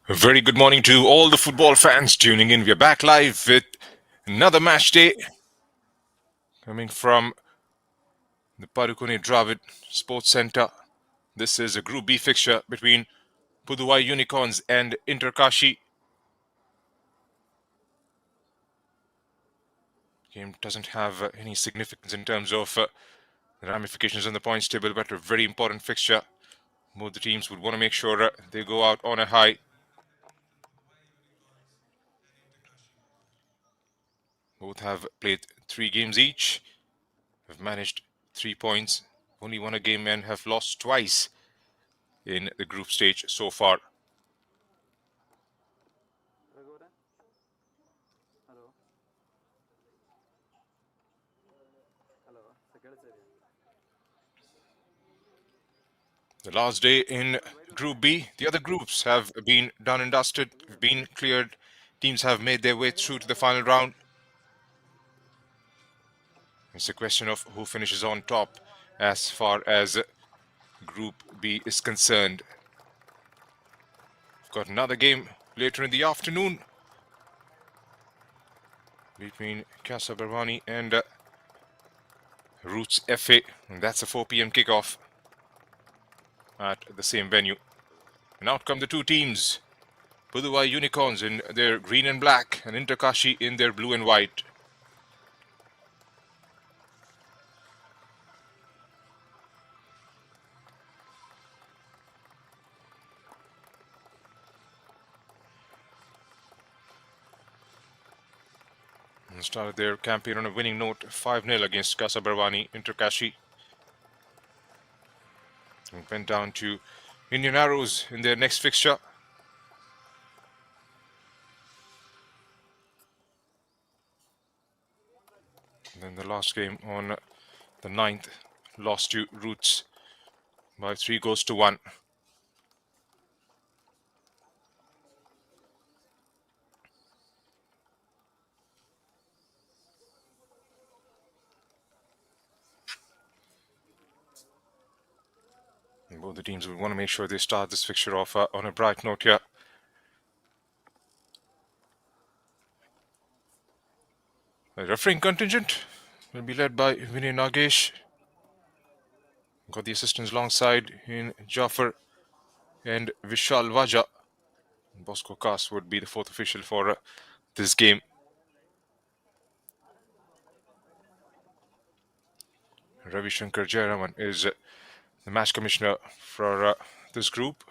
A very good morning to all the football fans tuning in. We're back live with another match day coming from the Padukone Dravid Sports Center. This is a Group B fixture between Pudhuvai Unicorns and Inter Kashi. Game doesn't have any significance in terms of ramifications on the points table, but a very important fixture. Both the teams would want to make sure they go out on a high. Both have played 3 games each, have managed 3 points, only won a game and have lost twice in the group stage so far. The last day in Group B, the other groups have been done and dusted, been cleared. Teams have made their way through to the final round. It's a question of who finishes on top as far as Group B is concerned. We've got another game later in the afternoon between Casa Barwani and Roots FA, and that's a 4 p.m. kickoff at the same venue. And out come the two teams, Pudhuvai Unicorns in their green and black and Inter Kashi in their blue and white. And started their campaign on a winning note, 5-0 against Casa Barwani, Inter Kashi. And went down to Indian Arrows in their next fixture. And then the last game on the 9th, lost to Roots by 3-1. And both the teams will want to make sure they start this fixture off on a bright note here. The refereeing contingent will be led by Vinay Nagesh. Got the assistants alongside in Jafar and Vishal Vaja. Bosco Kas would be the fourth official for this game. Ravi Shankar Jayaraman is the match commissioner for this group.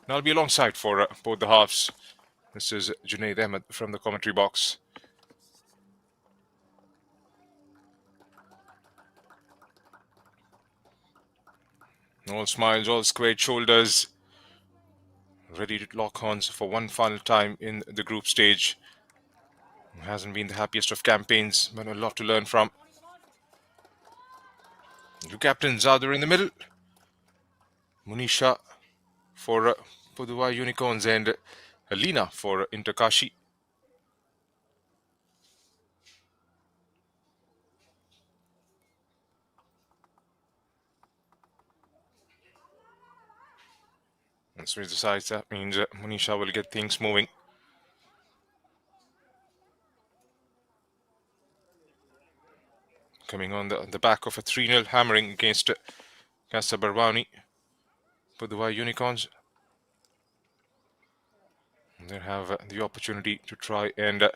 And I'll be alongside for both the halves. This is Junaid Ahmed from the commentary box. All smiles, all squared shoulders, ready to lock horns for one final time in the group stage. It hasn't been the happiest of campaigns, but a lot to learn from. Two captains are there in the middle. Munisha for Pudhuvai Unicorns and Alina for Inter Kashi. And switch the sides, that means Munisha will get things moving. Coming on the back of a 3-0 hammering against Casa Barwani, Pudhuvai Unicorns. They have the opportunity to try and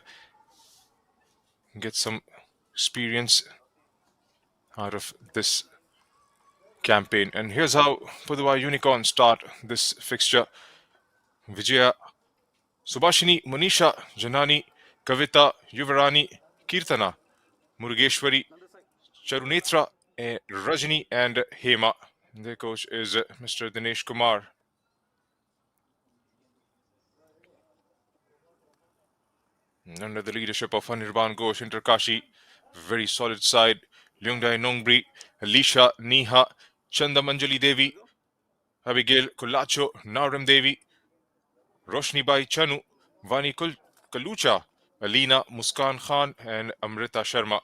get some experience out of this campaign. And here's how Pudhuvai Unicorns start this fixture. Vijaya, Subhashini, Manisha, Janani, Kavita, Yuvarani, Kirtana, Murugeshwari, Charunetra, Rajini and Hema. Their coach is Mr. Dinesh Kumar. And under the leadership of Anirban Ghosh, Inter Kashi, very solid side. Lyungdai Nongbri, Alisha, Neha, Chanda Manjali Devi, Abigail Kulacho, Nauram Devi, Roshni Bai Chanu, Vani Kalucha, Alina Muskan Khan, and Amrita Sharma.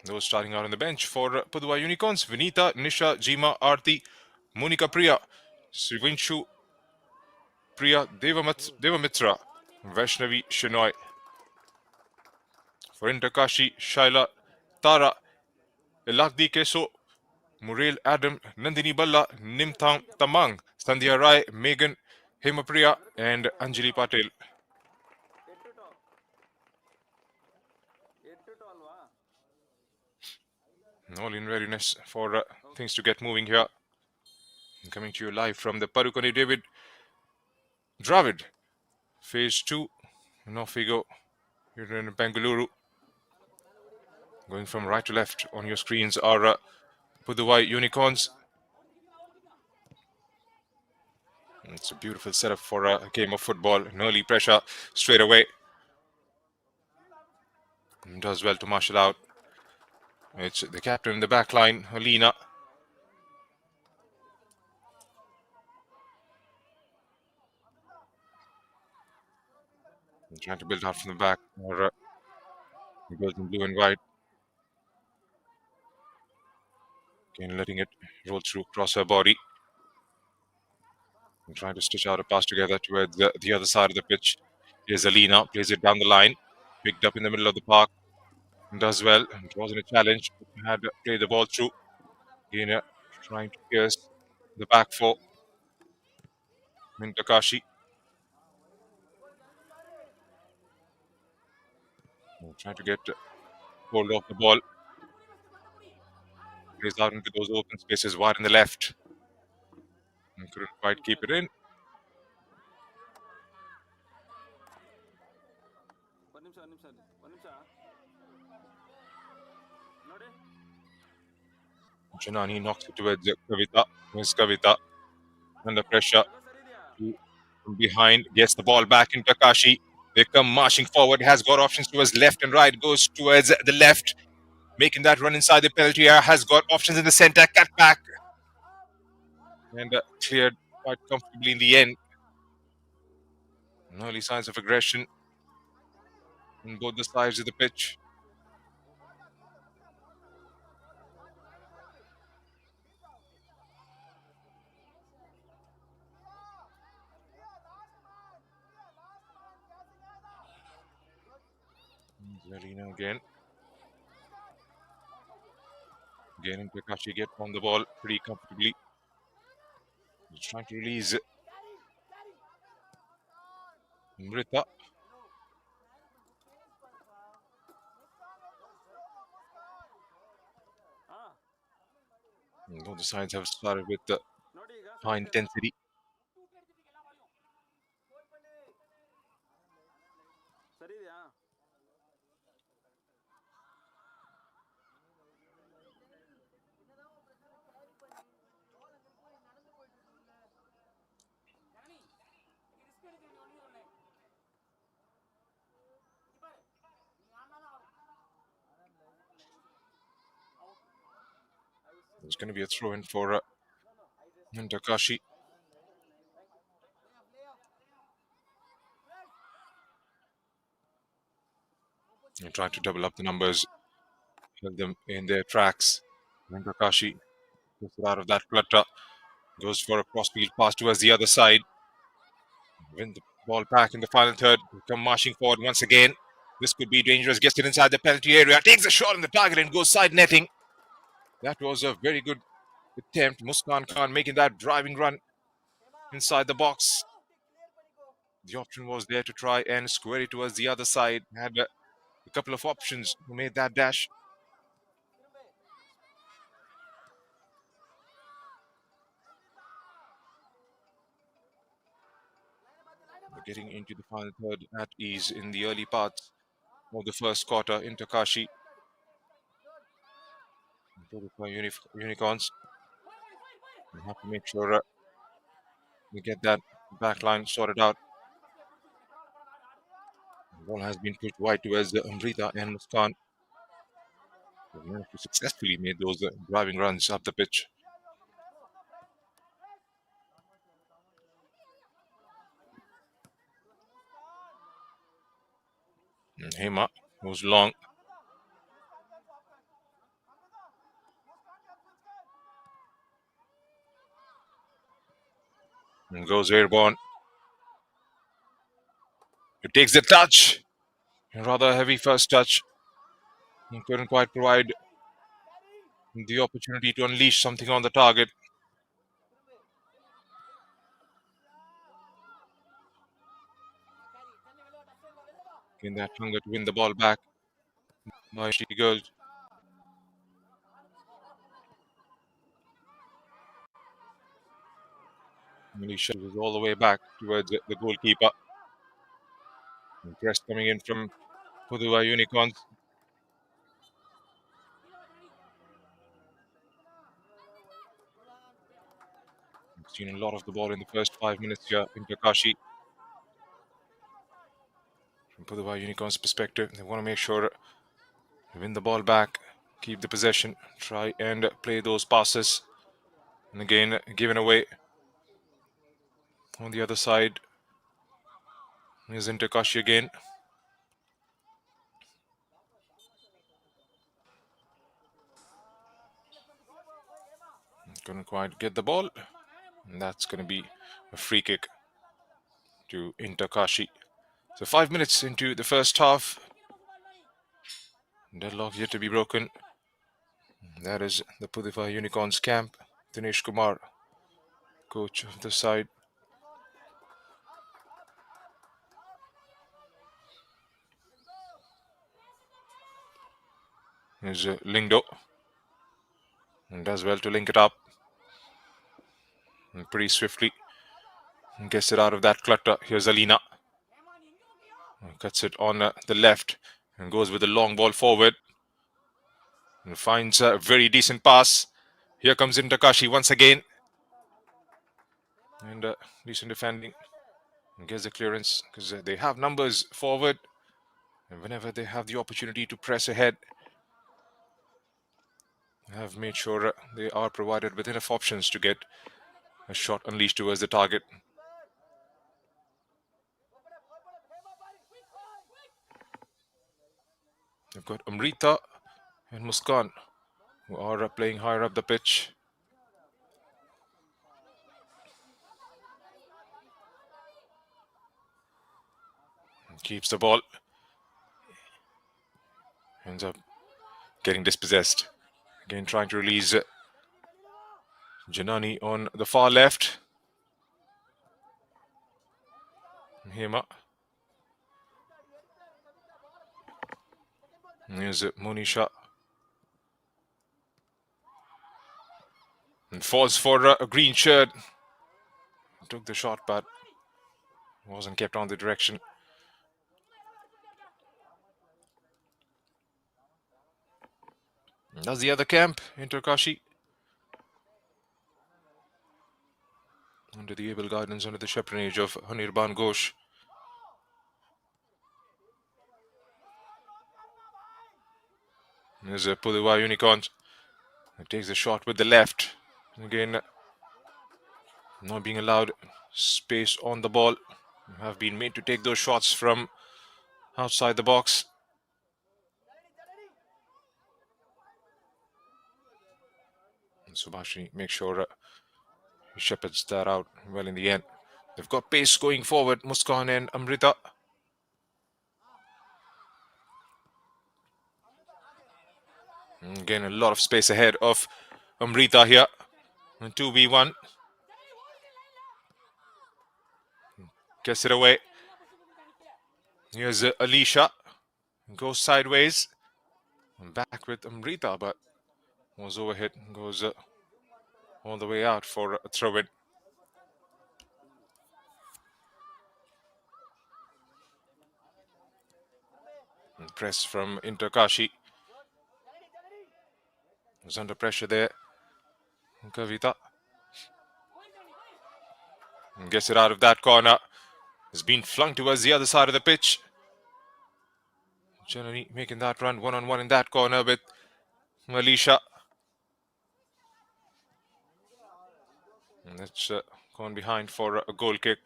Those starting out on the bench for Pudhuvai Unicorns: Vinita, Nisha, Jima, Aarti, Monika Priya, Srivinshu Priya, Devamitra, Vaishnavi Shenoy. For Inter Kashi, Shaila, Tara, Elakdi Keso, Murel Adam, Nandini Balla, Nimthang Tamang, Sandhya Rai, Megan, Hemapriya, and Anjali Patel. All in readiness for things to get moving here. Coming to you live from the Padukone Dravid Phase 2. And off we go here in Bangalore. Going from right to left on your screens are Pudhuvai Unicorns. It's a beautiful setup for a game of football. An early pressure straight away. Does well to marshal out. It's the captain in the back line, Alina. Trying to build out from the back. Or goes in blue and white. Again, letting it roll through across her body. And trying to stitch out a pass together towards the other side of the pitch. Here's Alina, plays it down the line. Picked up in the middle of the park. Does well. It wasn't a challenge. Had played the ball through. Again, trying to pierce the back four. Inter Kashi. Trying to get hold of the ball. Plays out into those open spaces wide in the left. And couldn't quite keep it in. Janani knocks it towards Kavita. Miss Kavita under pressure. From behind, gets the ball back into Kashi. They come marching forward, has got options towards left and right, goes towards the left, making that run inside the penalty area, has got options in the center, cut back, and cleared quite comfortably in the end. Early signs of aggression on both the sides of the pitch. Zarina again. Again, Prakashi get on the ball pretty comfortably. He's trying to release Mrita. Both the sides have started with high intensity. It's going to be a throw in for Inter Kashi. And trying to double up the numbers, held them in their tracks. Inter Kashi gets it out of that clutter, goes for a crossfield pass towards the other side. Win the ball back in the final third. Come marching forward once again. This could be dangerous. Gets it inside the penalty area. Takes a shot on the target and goes side netting. That was a very good attempt. Muskan Khan making that driving run inside the box. The option was there to try and square it towards the other side. Had a couple of options who made that dash. Getting into the final third at ease in the early parts of the first quarter. Inter Kashi. Unicorns. We have to make sure we get that back line sorted out. The ball has been pushed wide towards Amrita and Muskan. They managed to successfully make those driving runs up the pitch. And Hema goes long. And goes airborne. It takes the touch. A rather heavy first touch. He couldn't quite provide the opportunity to unleash something on the target. In that hunger to win the ball back. Now she goes. Manisha is all the way back towards the goalkeeper. And press coming in from Pudhuvai Unicorns. We've seen a lot of the ball in the first 5 minutes here. Inter Kashi, from Pudhuvai Unicorns' perspective, they want to make sure they win the ball back, keep the possession, try and play those passes. And again, given away. On the other side is Inter Kashi again. Couldn't quite get the ball. And that's going to be a free kick to Inter Kashi. So 5 minutes into the first half. Deadlock yet to be broken. That is the Pudhuvai Unicorns camp. Dinesh Kumar, coach of the side. Is Lingdo. And does well to link it up. And pretty swiftly gets it out of that clutter. Here's Alina. Cuts it on the left and goes with a long ball forward. And finds a very decent pass. Here comes Inter Kashi once again. And decent defending. And gets the clearance because they have numbers forward. And whenever they have the opportunity to press ahead, have made sure they are provided with enough options to get a shot unleashed towards the target. They've got Amrita and Muskan, who are playing higher up the pitch. Keeps the ball. Ends up getting dispossessed. Again, trying to release Janani on the far left. Hema. Here's Monisha. And falls for a green shirt. Took the shot, but wasn't kept on the direction. That's the other camp, Inter Kashi. Under the able guidance, under the chaperonage of Anirban Ghosh. There's a Pudhuvai Unicorns. It takes the shot with the left. Again, not being allowed space on the ball. Have been made to take those shots from outside the box. And Subhashi makes sure he shepherds that out well in the end. They've got pace going forward, Muskan and Amrita. And again, a lot of space ahead of Amrita here. 2v1. Gets it away. Here's Alicia. Goes sideways. And back with Amrita, but was overhit. Goes all the way out for a throw-in. Press from Inter Kashi. Was under pressure there. Kavita. And gets it out of that corner. Has been flung towards the other side of the pitch. Janani making that run one-on-one in that corner with Alicia. And that's gone behind for a goal kick.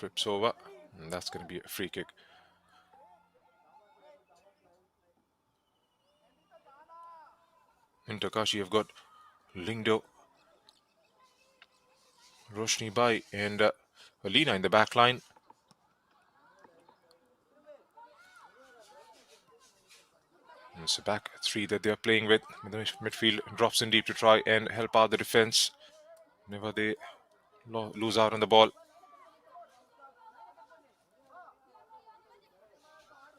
trips over, and that's going to be a free kick. Inter Kashi have got Lingdo, Roshni Bai, and Alina in the back line. It's a back three that they're playing with. The midfield drops in deep to try and help out the defense whenever they lose out on the ball.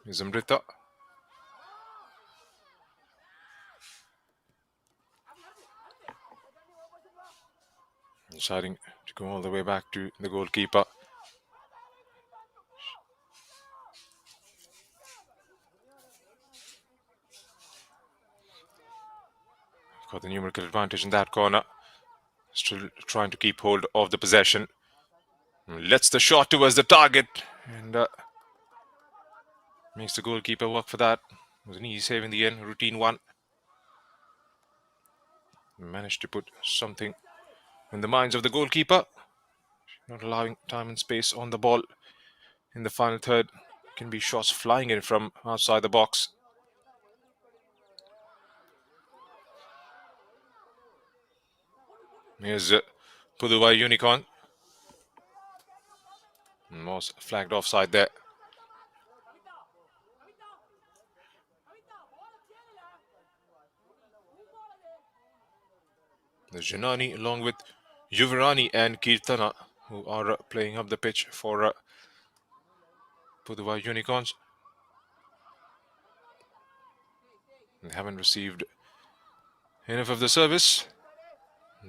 Here's Amrita. Deciding to go all the way back to the goalkeeper. Got the numerical advantage in that corner. Still trying to keep hold of the possession. Lets the shot towards the target and makes the goalkeeper work for that. It was an easy save in the end, routine one. Managed to put something in the minds of the goalkeeper. Not allowing time and space on the ball in the final third. Can be shots flying in from outside the box. Here's Pudhuvai Unicorn. Was flagged offside there. There's Janani along with Yuvrani and Kirtana, who are playing up the pitch for Pudhuvai Unicorns. They haven't received enough of the service.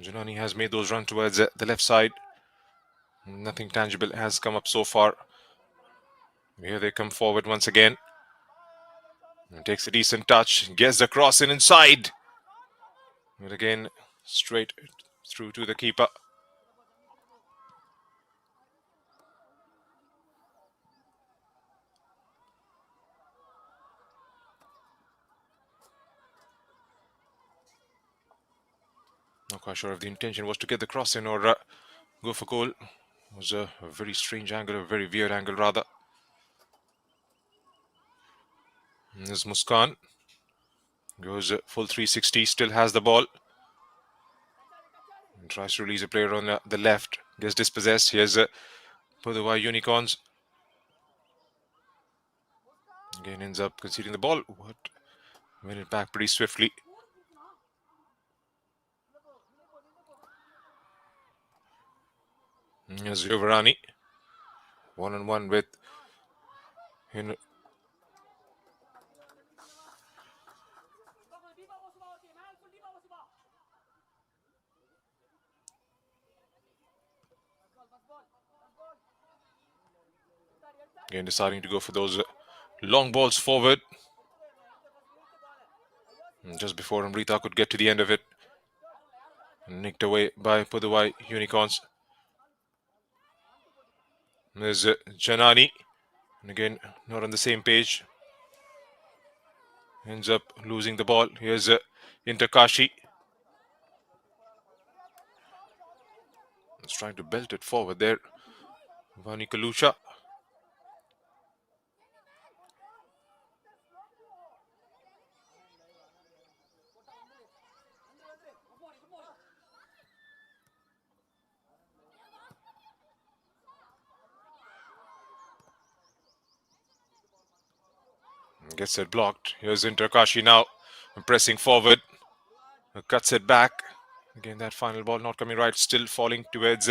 Janani has made those runs towards the left side. Nothing tangible has come up so far. Here they come forward once again. And takes a decent touch, gets the cross in inside. But again, straight through to the keeper. Not quite sure if the intention was to get the cross in or go for goal. It was a very strange angle, a very weird angle rather. And there's Muskan. Goes full 360, still has the ball. And tries to release a player on the left. Gets dispossessed. Here's Pudhuvai Unicorns. Again ends up conceding the ball. Win it back pretty swiftly. Here's Yuvrani. One-on-one with again deciding to go for those long balls forward. And just before Amrita could get to the end of it, nicked away by Pudhuvai Unicorns. There's Janani, and again not on the same page. Ends up losing the ball. Here's Inter Kashi. He's trying to belt it forward there. Vani Kalusha. Gets it blocked. Here's Inter Kashi now pressing forward. Cuts it back. Again, that final ball not coming right. Still falling towards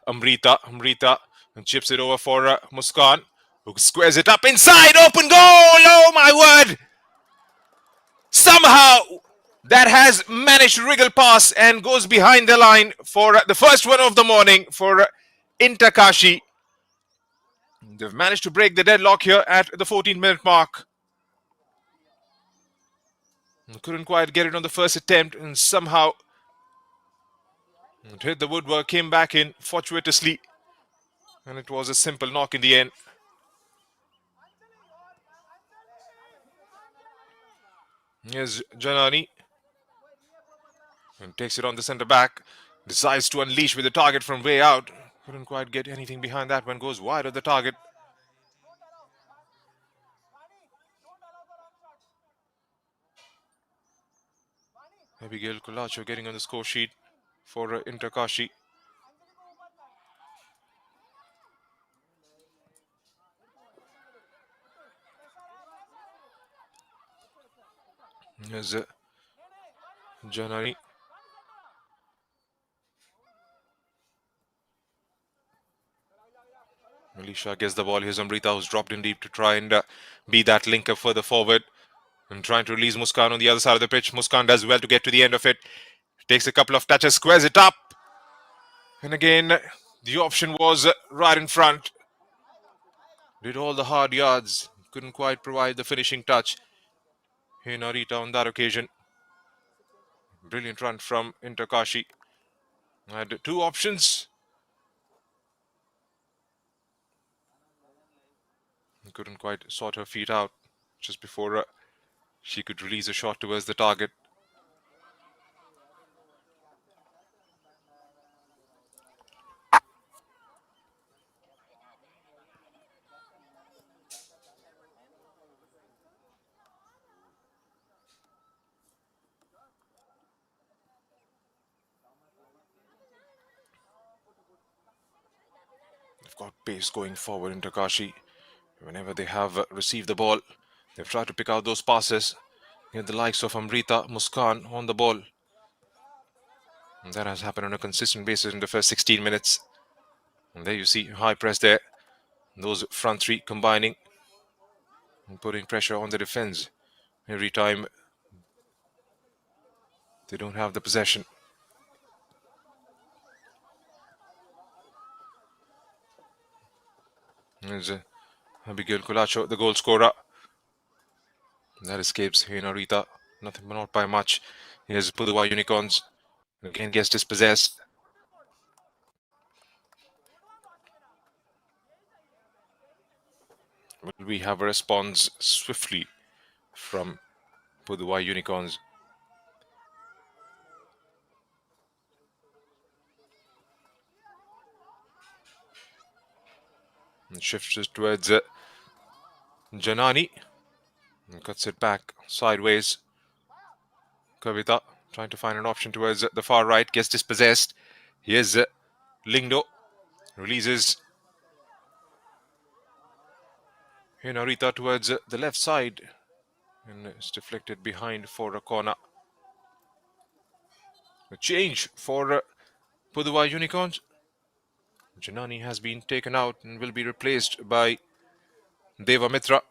Amrita. Amrita chips it over for Muskan, who squares it up inside. Open goal! Oh my word! Somehow that has managed to wriggle past and goes behind the line for the first one of the morning for Inter Kashi. They've managed to break the deadlock here at the 14-minute mark. Couldn't quite get it on the first attempt, and somehow it hit the woodwork, came back in fortuitously, and it was a simple knock in the end. Here's Janani, and takes it on the centre back, decides to unleash with the target from way out. Couldn't quite get anything behind that one. Goes wide of the target. Abigail Colacho getting on the score sheet for Inter Kashi. Here's Janani. Alicia gets the ball. Here's Amrita, who's dropped in deep to try and be that linker further forward. And trying to release Muskan on the other side of the pitch. Muskan does well to get to the end of it. Takes a couple of touches, squares it up. And again, the option was right in front. Did all the hard yards. Couldn't quite provide the finishing touch. Hey, Narita on that occasion. Brilliant run from Inter Kashi. Had two options. Couldn't quite sort her feet out just before she could release a shot towards the target. They've got pace going forward in Takashi. Whenever they have received the ball, they've tried to pick out those passes. Get the likes of Amrita, Muskan on the ball. And that has happened on a consistent basis in the first 16 minutes. And there you see high press there. Those front three combining and putting pressure on the defense every time they don't have the possession. There's Abigail Colacho, the goal scorer. That escapes Hinarita. Nothing, not by much. Here's Pudhuvai Unicorns. Again gets dispossessed. Will we have a response swiftly from Pudhuvai Unicorns? And shifts it towards Janani. And cuts it back sideways. Kavita trying to find an option towards the far right. Gets dispossessed. Here's Lingdo. Releases Hinarita towards the left side. And it's deflected behind for a corner. A change for Pudhuvai Unicorns. Janani has been taken out and will be replaced by Deva Mitra.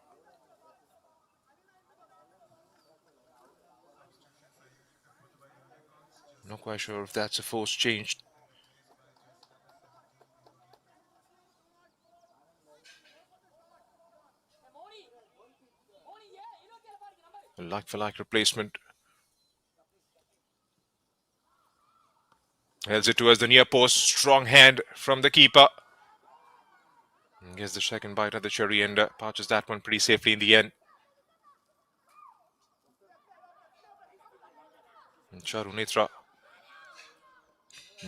Not quite sure if that's a forced change. A like-for-like replacement. Heads it towards the near post. Strong hand from the keeper. And gets the second bite of the cherry and pouches that one pretty safely in the end. And Charu Netra,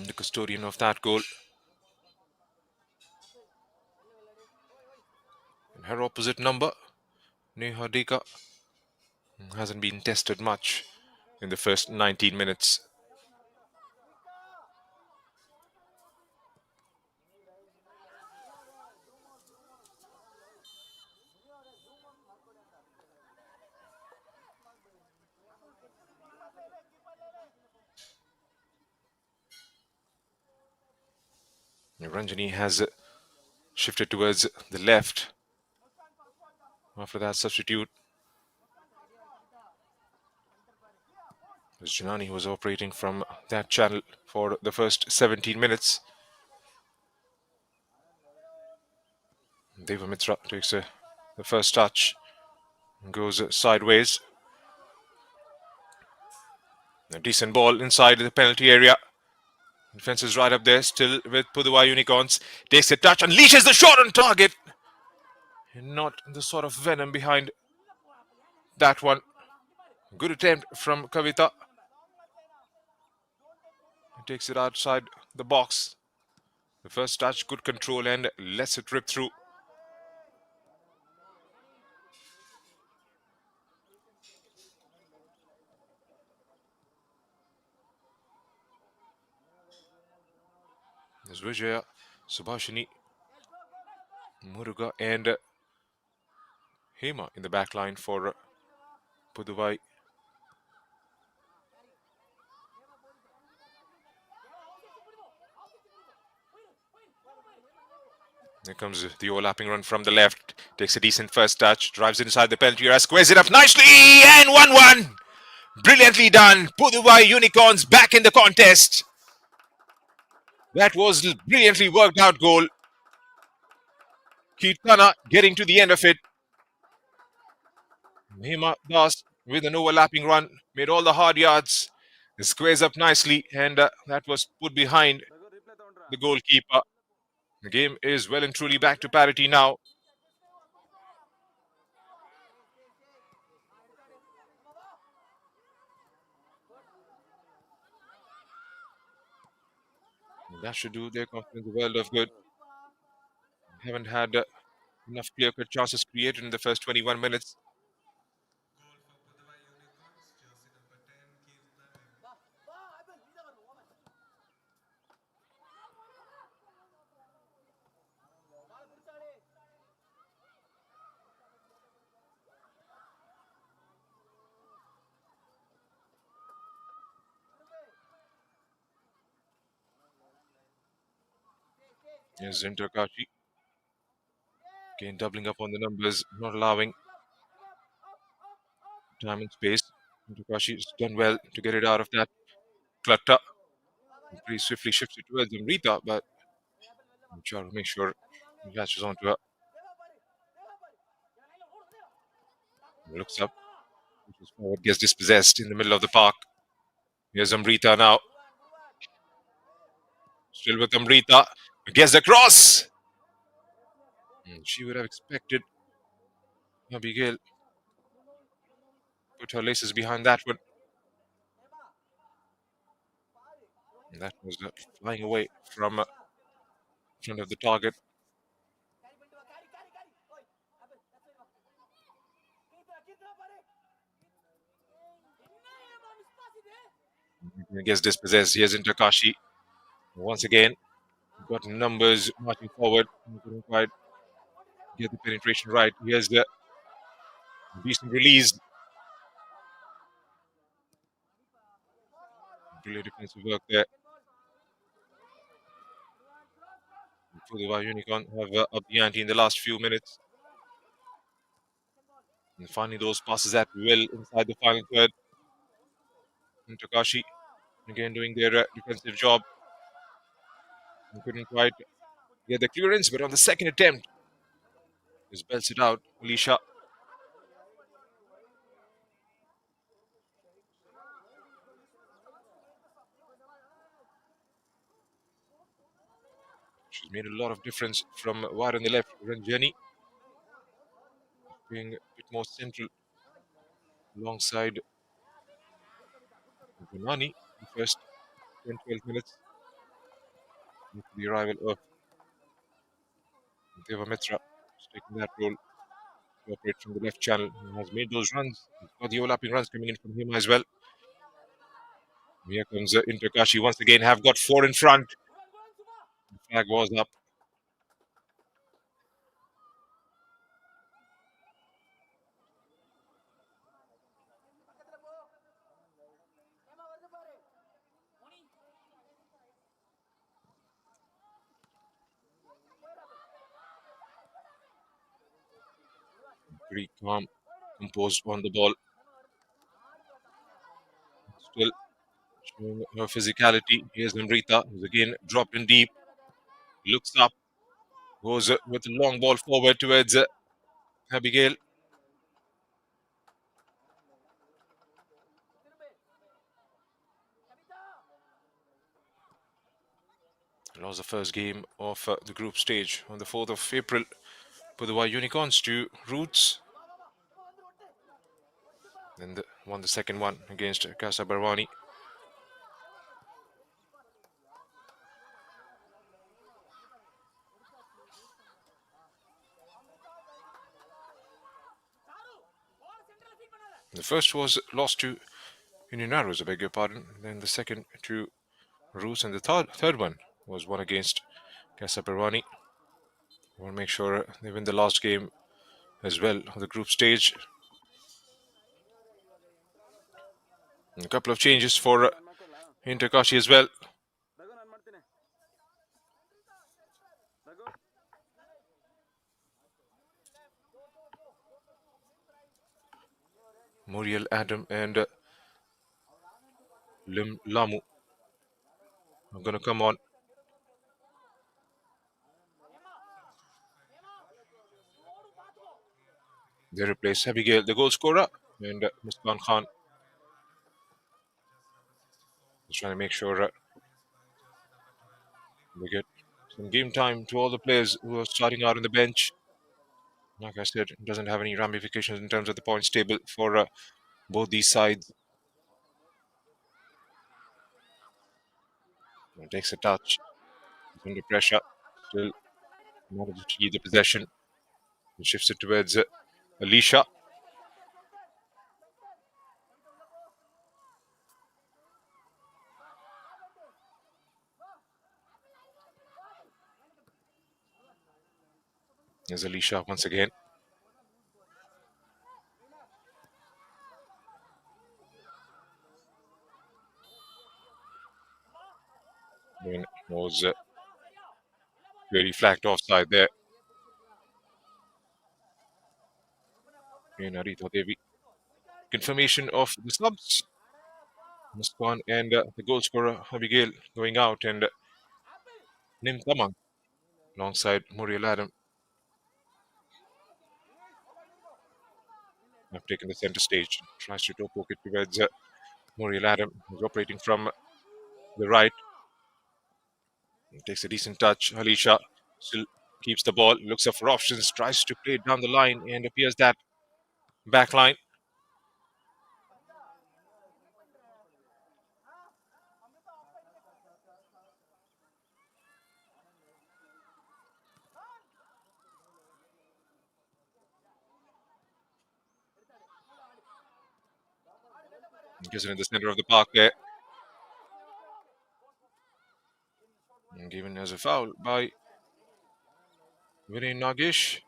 the custodian of that goal. And her opposite number, Neha Deka, hasn't been tested much in the first 19 minutes. Ranjani has shifted towards the left. After that substitute, Janani was operating from that channel for the first 17 minutes. Deva Mitra takes the first touch and goes sideways. A decent ball inside the penalty area. Defense is right up there, still with Pudhuvai Unicorns. Takes a touch, unleashes the shot on target. And not the sort of venom behind that one. Good attempt from Kavita. Takes it outside the box. The first touch, good control, and lets it rip through. There's Vijaya, Subhashini, Muruga, and Hema in the back line for Pudhuvai. There comes the overlapping run from the left. Takes a decent first touch. Drives inside the penalty area. Squares it up nicely. And 1-1. Brilliantly done. Pudhuvai Unicorns back in the contest. That was a brilliantly worked out goal. Kirtana getting to the end of it. Hema Das with an overlapping run. Made all the hard yards. It squares up nicely. And that was put behind the goalkeeper. The game is well and truly back to parity now. That should do their confidence a world of good. Haven't had enough clear-cut chances created in the first 21 minutes. Yes, Inter Kashi again doubling up on the numbers, not allowing time and space. Inter Kashi has done well to get it out of that clutter. Pretty swiftly shifts it towards Amrita, but Char will make sure he catches onto her. Looks up, pushes forward, gets dispossessed in the middle of the park. Here's Amrita now. Still with Amrita. Gets the cross. She would have expected Abigail put her laces behind that one. And that was flying away from front of the target. Gets dispossessed. Here's Inter Kashi. Once again, got numbers marching forward. Couldn't quite get the penetration right. Here's the decent release. Brilliant defensive work there. Pudhuvai Unicorn have upped the ante in the last few minutes. And finding those passes at will inside the final third. Inter Kashi again doing their defensive job. And couldn't quite get the clearance, but on the second attempt, just belts it out. Alicia. She's made a lot of difference from wide on the left. Ranjani being a bit more central alongside Gunani the first 10-12 minutes after the arrival of Deva Mitra. He's taking that role to operate from the left channel. He has made those runs. He's got the overlapping runs coming in from him as well. Here comes Inter Kashi once again, have got 4 in front. The flag was up. Pretty calm, composed on the ball. Still showing her physicality. Here's Namrita, who's again dropped in deep. Looks up, goes with a long ball forward towards Abigail. That was the first game of the group stage on the 4th of April. Pudhuvai Unicorns to Roots. Then won the second one against Casa Barwani. The first was lost to Indian Arrows, I beg your pardon. Then the second to Roos, and the third one was won against Casa Perwani. Want to make sure they win the last game as well on the group stage. And a couple of changes for Inter Kashi as well. Muriel Adam and Lim Lamu are going to come on. They replace Abigail, the goal scorer, and Muskan Khan is trying to make sure they get some game time to all the players who are starting out on the bench. Like I said, it doesn't have any ramifications in terms of the points table for both these sides. It takes a touch. He's under pressure. Still manages to keep the possession. He shifts it towards Alicia. There's Alicia once again. It was very flagged offside there. In Arita Devi. Confirmation of the subs. Muskan and the goal scorer Abigail going out, and Nim Tamang alongside Muriel Adam have taken the center stage. Tries to toe poke it towards Muriel Adam, who's operating from the right. Takes a decent touch. Alicia still keeps the ball, looks up for options, tries to play it down the line, and appears that back line. Gives it in the center of the park there. And given as a foul by Vinay Nagesh.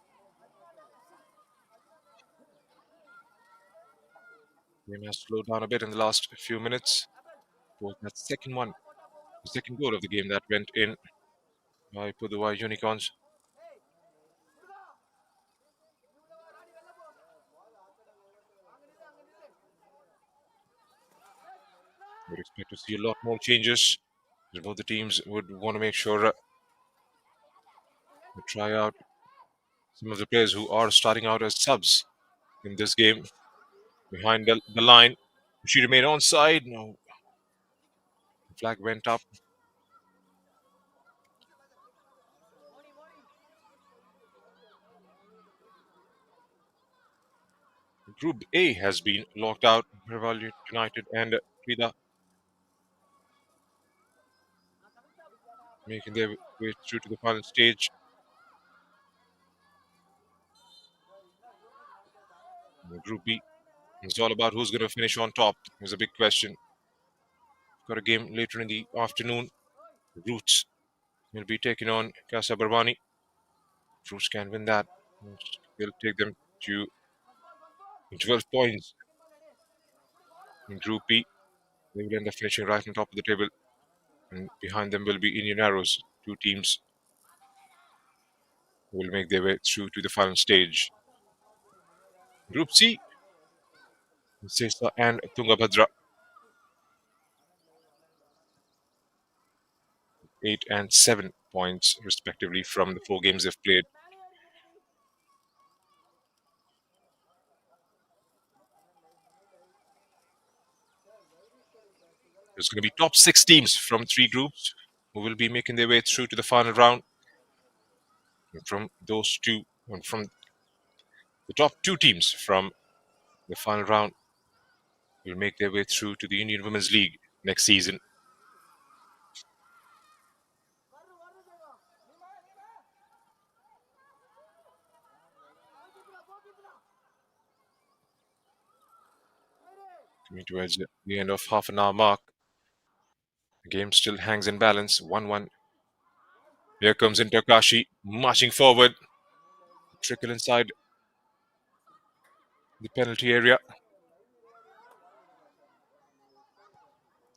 Game has slowed down a bit in the last few minutes. Was that second one, the second goal of the game that went in by Pudhuvai Unicorns. Would expect to see a lot more changes. Both the teams would want to make sure to try out some of the players who are starting out as subs in this game. Behind the line, she remained onside. No, the flag went up. Group A has been locked out. Rival United and Frida making their way through to the final stage. Group B, it's all about who's going to finish on top. Is a big question. Got a game later in the afternoon. Roots will be taking on Casa Barbani. Roots can win that. They'll take them to 12 points in Group B. They will end up finishing right on top of the table. And behind them will be Indian Arrows, two teams who will make their way through to the final stage. Group C, Sesa and Tungabhadra, 8 and 7 points respectively from the 4 games they've played. There's going to be top 6 teams from 3 groups who will be making their way through to the final round. And from those two, and from the top 2 teams from the final round will make their way through to the Indian Women's League next season. Coming towards the end of half an hour mark. The game still hangs in balance, 1-1. Here comes Inter Kashi, marching forward. Trickle inside the penalty area.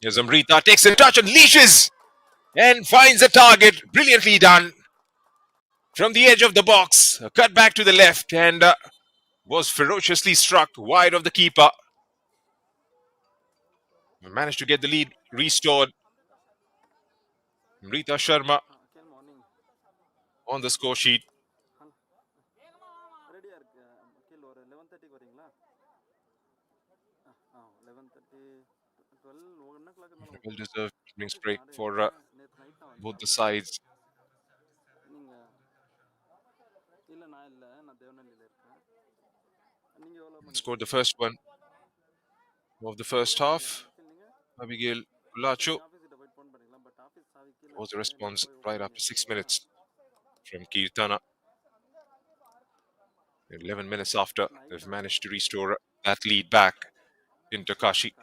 Here's Amrita, takes a touch, unleashes, and finds a target. Brilliantly done. From the edge of the box, a cut back to the left, and was ferociously struck wide of the keeper. Managed to get the lead restored. Amrita Sharma on the score sheet. Well-deserved drinks break for both the sides. Scored the first one of the first half. Abigail Kulacho was the response right after 6 minutes from Kirtana. 11 minutes after, they've managed to restore that lead back into Kashi.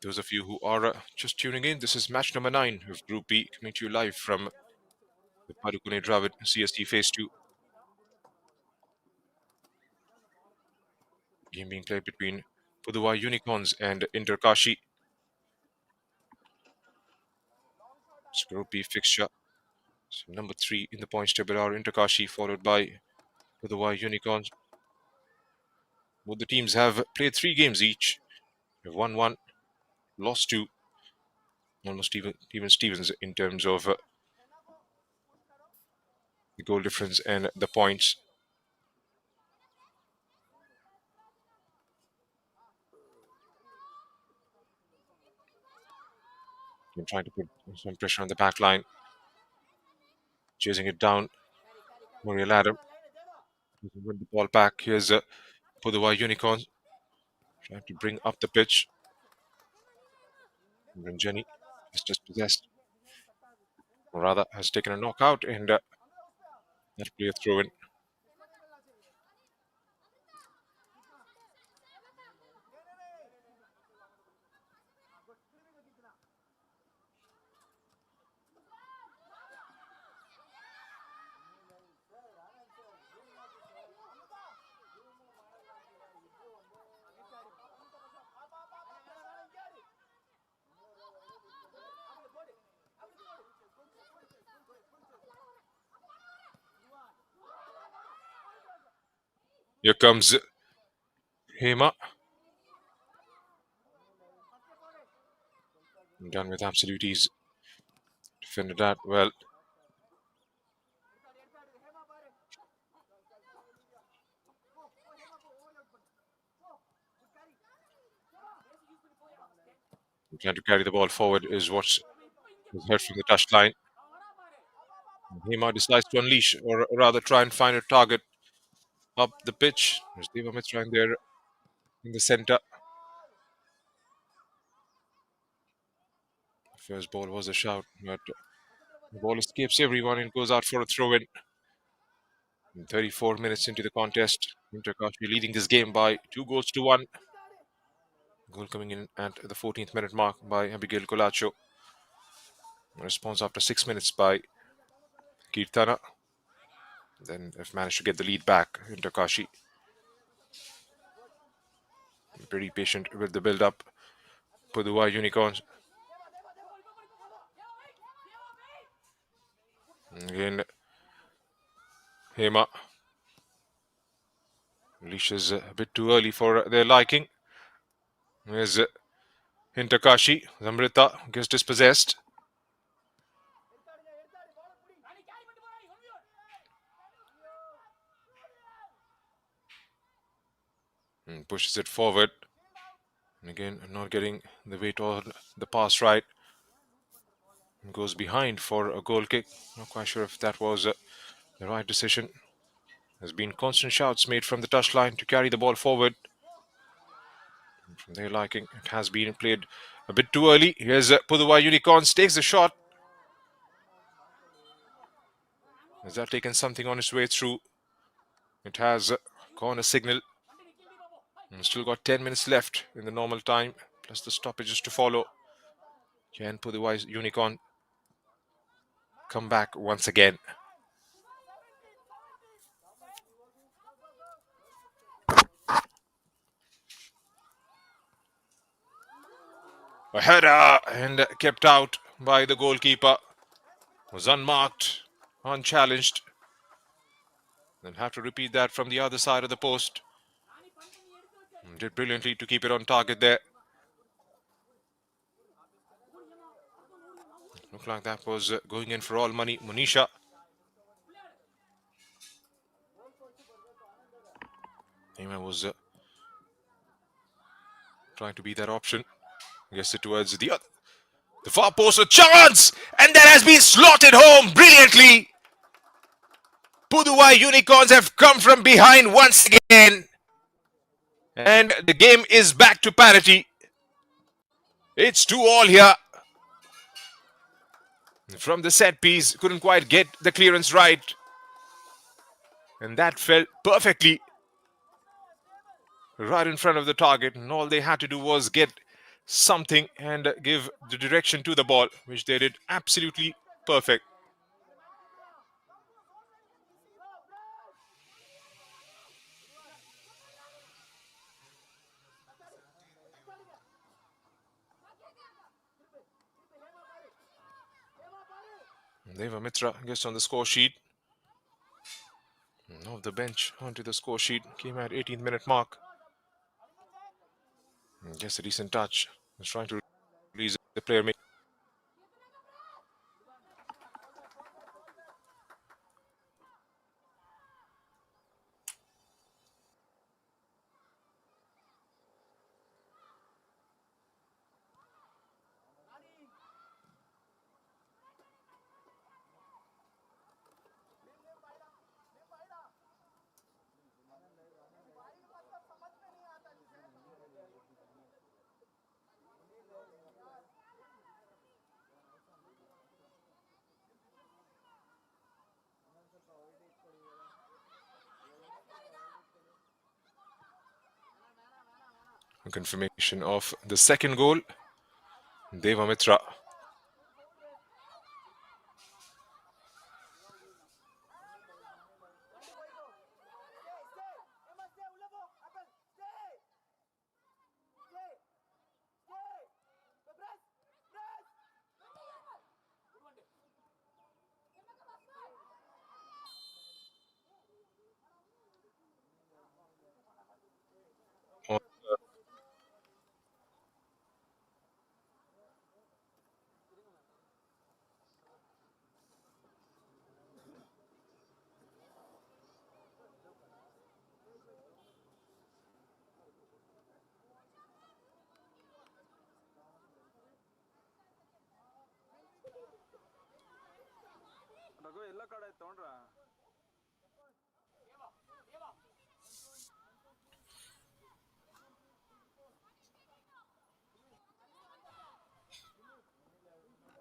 Those of you who are just tuning in, this is match number 9 of Group B, coming to you live from the Padukone Dravid CSE Phase 2. Game being played between Pudhuvai Unicorns and Inter Kashi. It's Group B fixture. So number 3 in the points table are Inter Kashi, followed by Pudhuvai Unicorns. Both the teams have played 3 games each. They've won 1, lost 2. Almost even Stevens in terms of the goal difference and the points. Been trying to put some pressure on the back line. Chasing it down. Muriel Adam doesn't win the ball back. Here's Pudhuvai Unicorns trying to bring up the pitch. Ranjani is dispossessed. Or rather, has taken a knockout, and that player throw in. Here comes Hema. Done with absolute ease. Defended that well. Trying to carry the ball forward is what's heard from the touchline. Hema decides to unleash, or rather try and find a target up the pitch. There's Deva Mitra in there in the center. First ball was a shout, but the ball escapes everyone and goes out for a throw-in. 34 minutes into the contest, Inter Kashi leading this game by 2-1. Goal coming in at the 14th minute mark by Abigail Kulacho. Response after 6 minutes by Kirtana. Then they've managed to get the lead back. Inter Kashi pretty patient with the build-up. Pudhuvai Unicorns. Again, Hema unleashes a bit too early for their liking. There's Inter Kashi. Zamrita gets dispossessed. And pushes it forward. And again, not getting the weight or the pass right. Goes behind for a goal kick. Not quite sure if that was the right decision. There's been constant shouts made from the touchline to carry the ball forward. from their liking. It has been played a bit too early. Here's Pudhuvai Unicorns takes the shot. Has that taken something on its way through? It has gone a signal. And still got 10 minutes left in the normal time, plus the stoppages to follow. Can Pudhuvai Unicorn come back once again? A header and kept out by the goalkeeper. Was unmarked, unchallenged. They'll have to repeat that from the other side of the post. Did brilliantly to keep it on target there. Looked like that was going in for all money. Monisha. Neymar was trying to be that option. Gets it towards the far post. A chance! And that has been slotted home brilliantly. Pudhuvai Unicorns have come from behind once again. And the game is back to parity. It's 2-2 here. From the set piece, couldn't quite get the clearance right. And that fell perfectly right in front of the target. And all they had to do was get something and give the direction to the ball, which they did absolutely perfect. Deva Mitra gets on the score sheet. Off the bench onto the score sheet. Came at 18th minute mark. Gets a decent touch. He's trying to release the player. Confirmation of the second goal. Deva Mitra.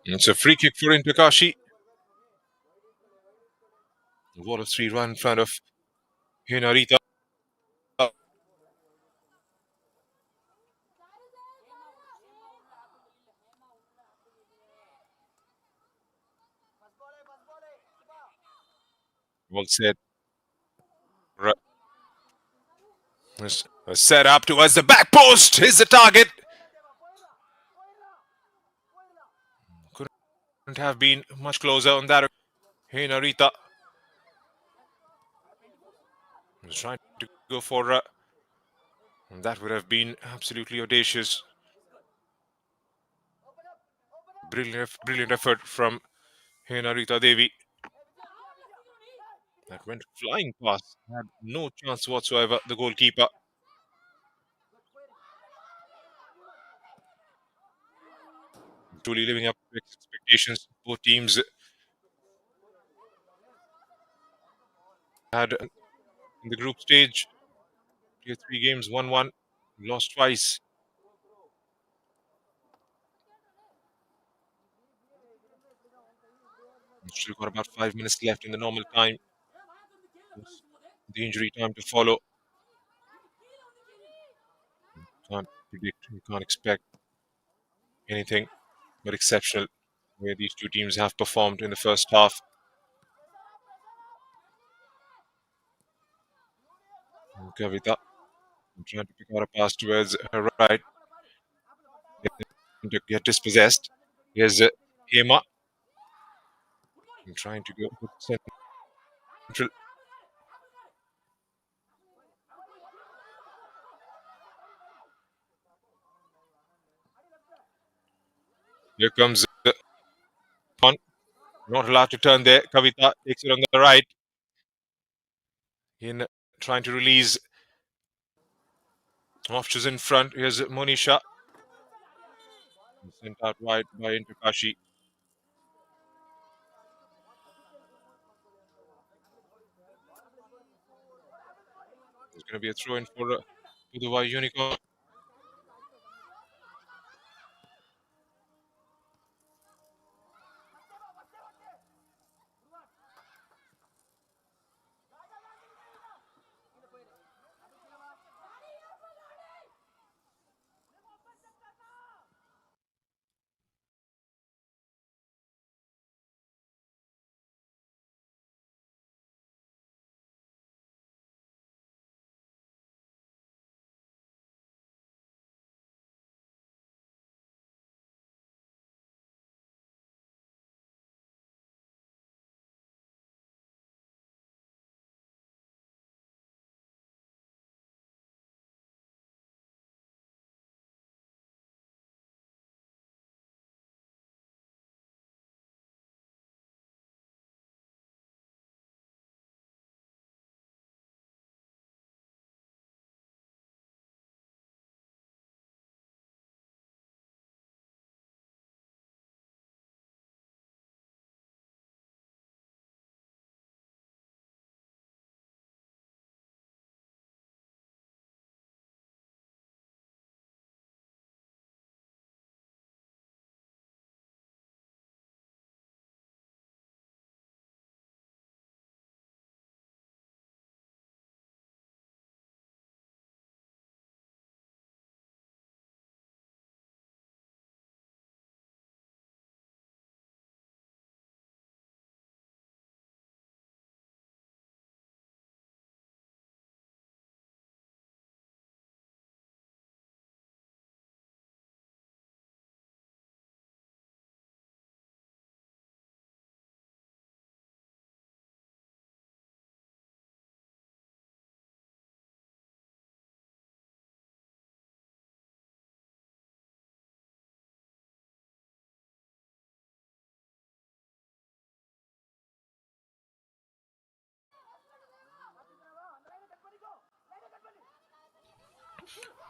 It's a free kick for Inter Kashi. Wall of 3 run in front of Hinarita. Well said. Right. Set up towards the back post. Is the target. Couldn't have been much closer on that. Hinarita was trying to go for that would have been absolutely audacious. Brilliant effort from Hinarita Devi. That went flying past. Had no chance whatsoever, the goalkeeper. Truly living up to expectations. Both teams had in the group stage. Played 3 games, won 1, lost twice. Still got about 5 minutes left in the normal time. The injury time to follow. Can't predict, you can't expect anything but exceptional where these two teams have performed in the first half. Kavita trying to pick out a pass towards her right to get dispossessed. Here's Hema trying to go central. Here comes on. Not allowed to turn there. Kavita takes it on the right. In trying to release. Options in front. Here's Monisha. Sent out wide by Inter Kashi. There's going to be a throw in for Pudhuvai Unicorns.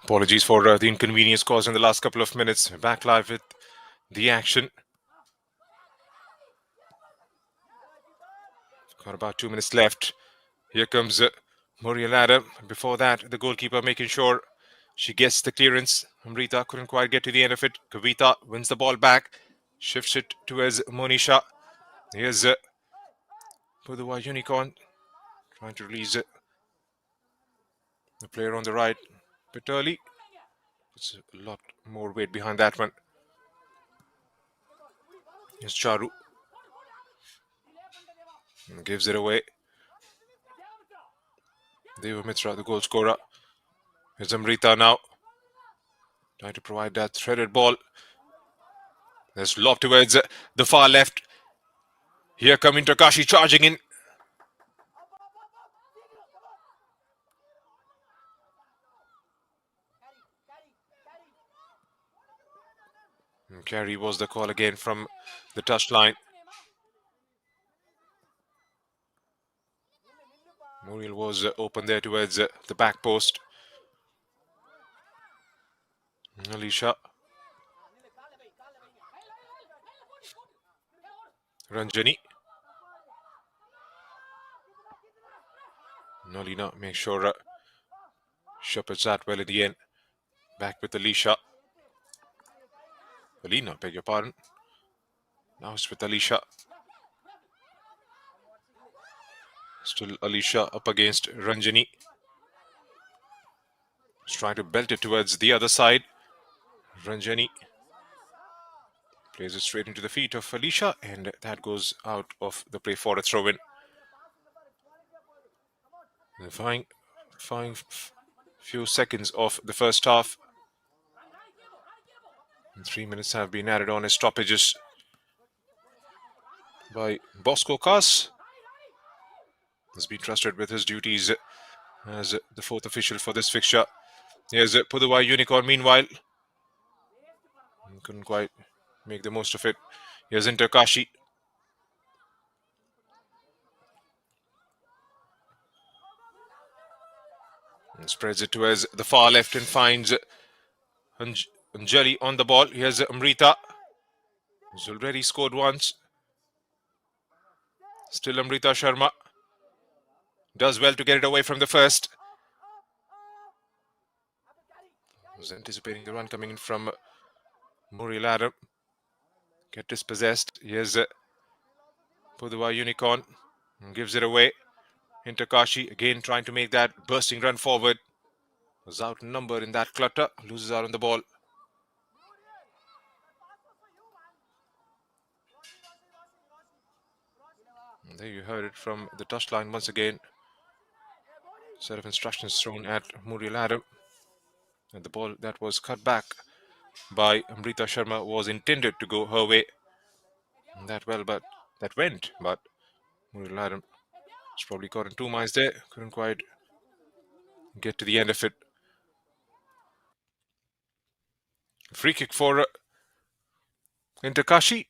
Apologies for the inconvenience caused in the last couple of minutes. Back live with the action. Got about 2 minutes left. Here comes Muriel Adam. Before that, the goalkeeper making sure she gets the clearance. Amrita couldn't quite get to the end of it. Kavita wins the ball back. Shifts it towards Monisha. Here's Pudhuvai Unicorn trying to release it. The player on the right. Bit early. There's a lot more weight behind that one. Here's Charu. Gives it away. Deva Mitra, the goal scorer. Here's Amrita now. Trying to provide that threaded ball. There's lob towards the far left. Here come Inter Kashi charging in. And carry was the call again from the touchline. Muriel was open there towards the back post. Alisha. Ranjani. Nolina makes sure shepherds that well in the end. Back with Alisha. Alina, beg your pardon. Now it's with Alisha. Still Alicia up against Ranjani. He's trying to belt it towards the other side. Ranjani plays it straight into the feet of Alicia, and that goes out of the play for a throw-in. Fine few seconds of the first half. 3 minutes have been added on as stoppages by Bosco Kas. Has been trusted with his duties as the fourth official for this fixture. Here's Pudhuvai Unicorn. Meanwhile, couldn't quite make the most of it. Here's Inter Kashi. And spreads it towards the far left and finds Anjali on the ball. Here's Amrita, who's already scored once. Still Amrita Sharma. Does well to get it away from the first. Was anticipating the run coming in from Muriel Adam. Get dispossessed. Here's Pudhuvai Unicorn. Gives it away. Inter Kashi again trying to make that bursting run forward. Was outnumbered in that clutter. Loses out on the ball. And there you heard it from the touchline once again. Set of instructions thrown at Muriel Adam. And the ball that was cut back by Amrita Sharma was intended to go her way. And that went, but Muriel Adam was probably caught in 2 minds there. Couldn't quite get to the end of it. Free kick for Inter Kashi.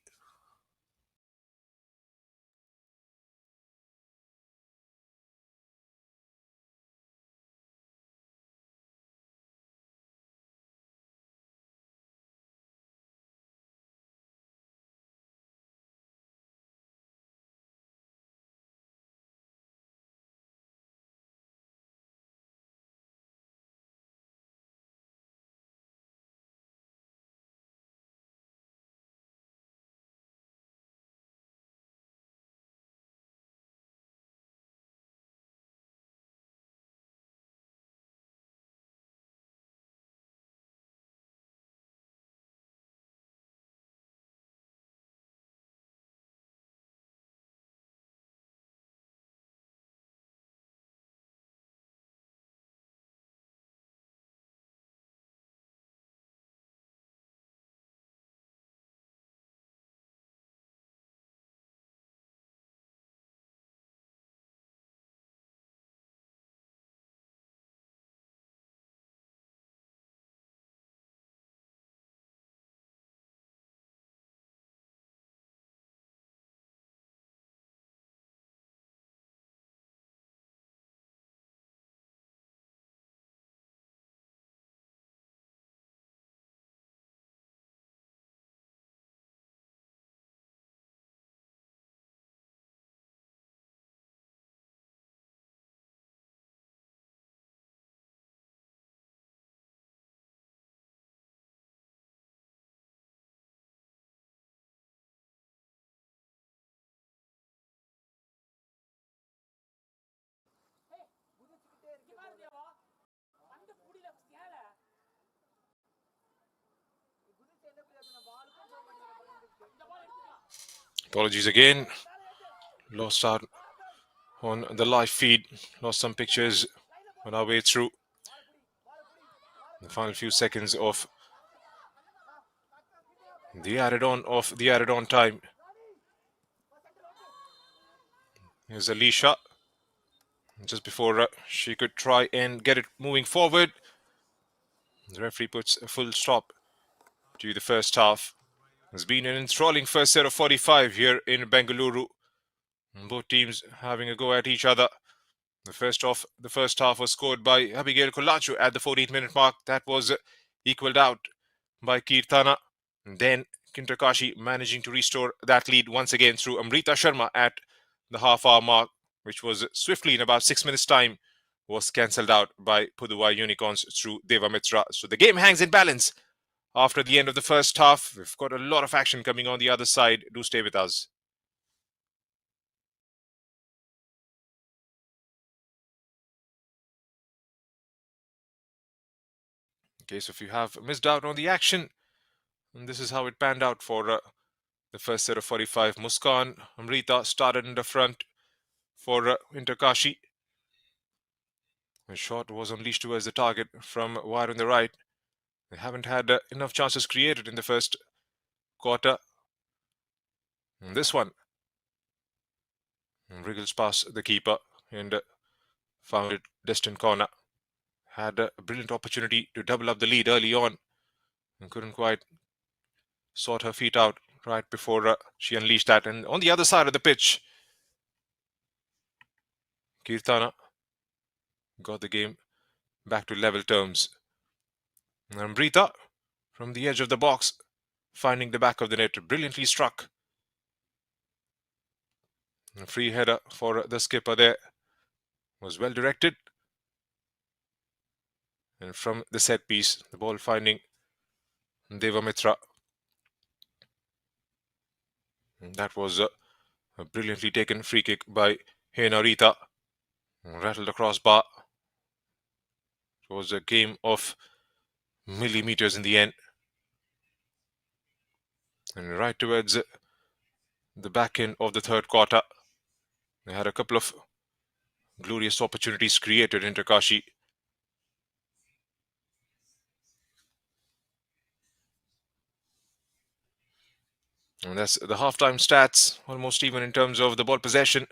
Apologies again. Lost out on the live feed. Lost some pictures on our way through. The final few seconds of the added on time. Here's Alicia. Just before she could try and get it moving forward, the referee puts a full stop to the first half. It's been an enthralling first set of 45 here in Bengaluru. Both teams having a go at each other. The first half was scored by Abigail Kolachu at the 14th minute mark. That was equaled out by Kirtana. And then Inter Kashi managing to restore that lead once again through Amrita Sharma at the half-hour mark, which was swiftly in about 6 minutes' time was cancelled out by Pudhuvai Unicorns through Deva Mitra. So the game hangs in balance after the end of the first half. We've got a lot of action coming on the other side. Do stay with us. In case if you have missed out on the action, and this is how it panned out for the first set of 45. Muskan Amrita started in the front for Inter Kashi. The shot was unleashed towards the target from wide on the right. They haven't had enough chances created in the first quarter. And this one wriggles past the keeper and found it distant corner. Had a brilliant opportunity to double up the lead early on and couldn't quite sort her feet out right before she unleashed that. And on the other side of the pitch, Kirtana got the game back to level terms. And Amrita from the edge of the box, finding the back of the net, brilliantly struck. A free header for the skipper there was well directed. And from the set piece, the ball finding Devamitra. And that was a brilliantly taken free kick by Henarita. Rattled across bar. It was a game of millimeters in the end. And right towards the back end of the third quarter, they had a couple of glorious opportunities created in Inter Kashi. And that's the halftime stats, almost even in terms of the ball possession.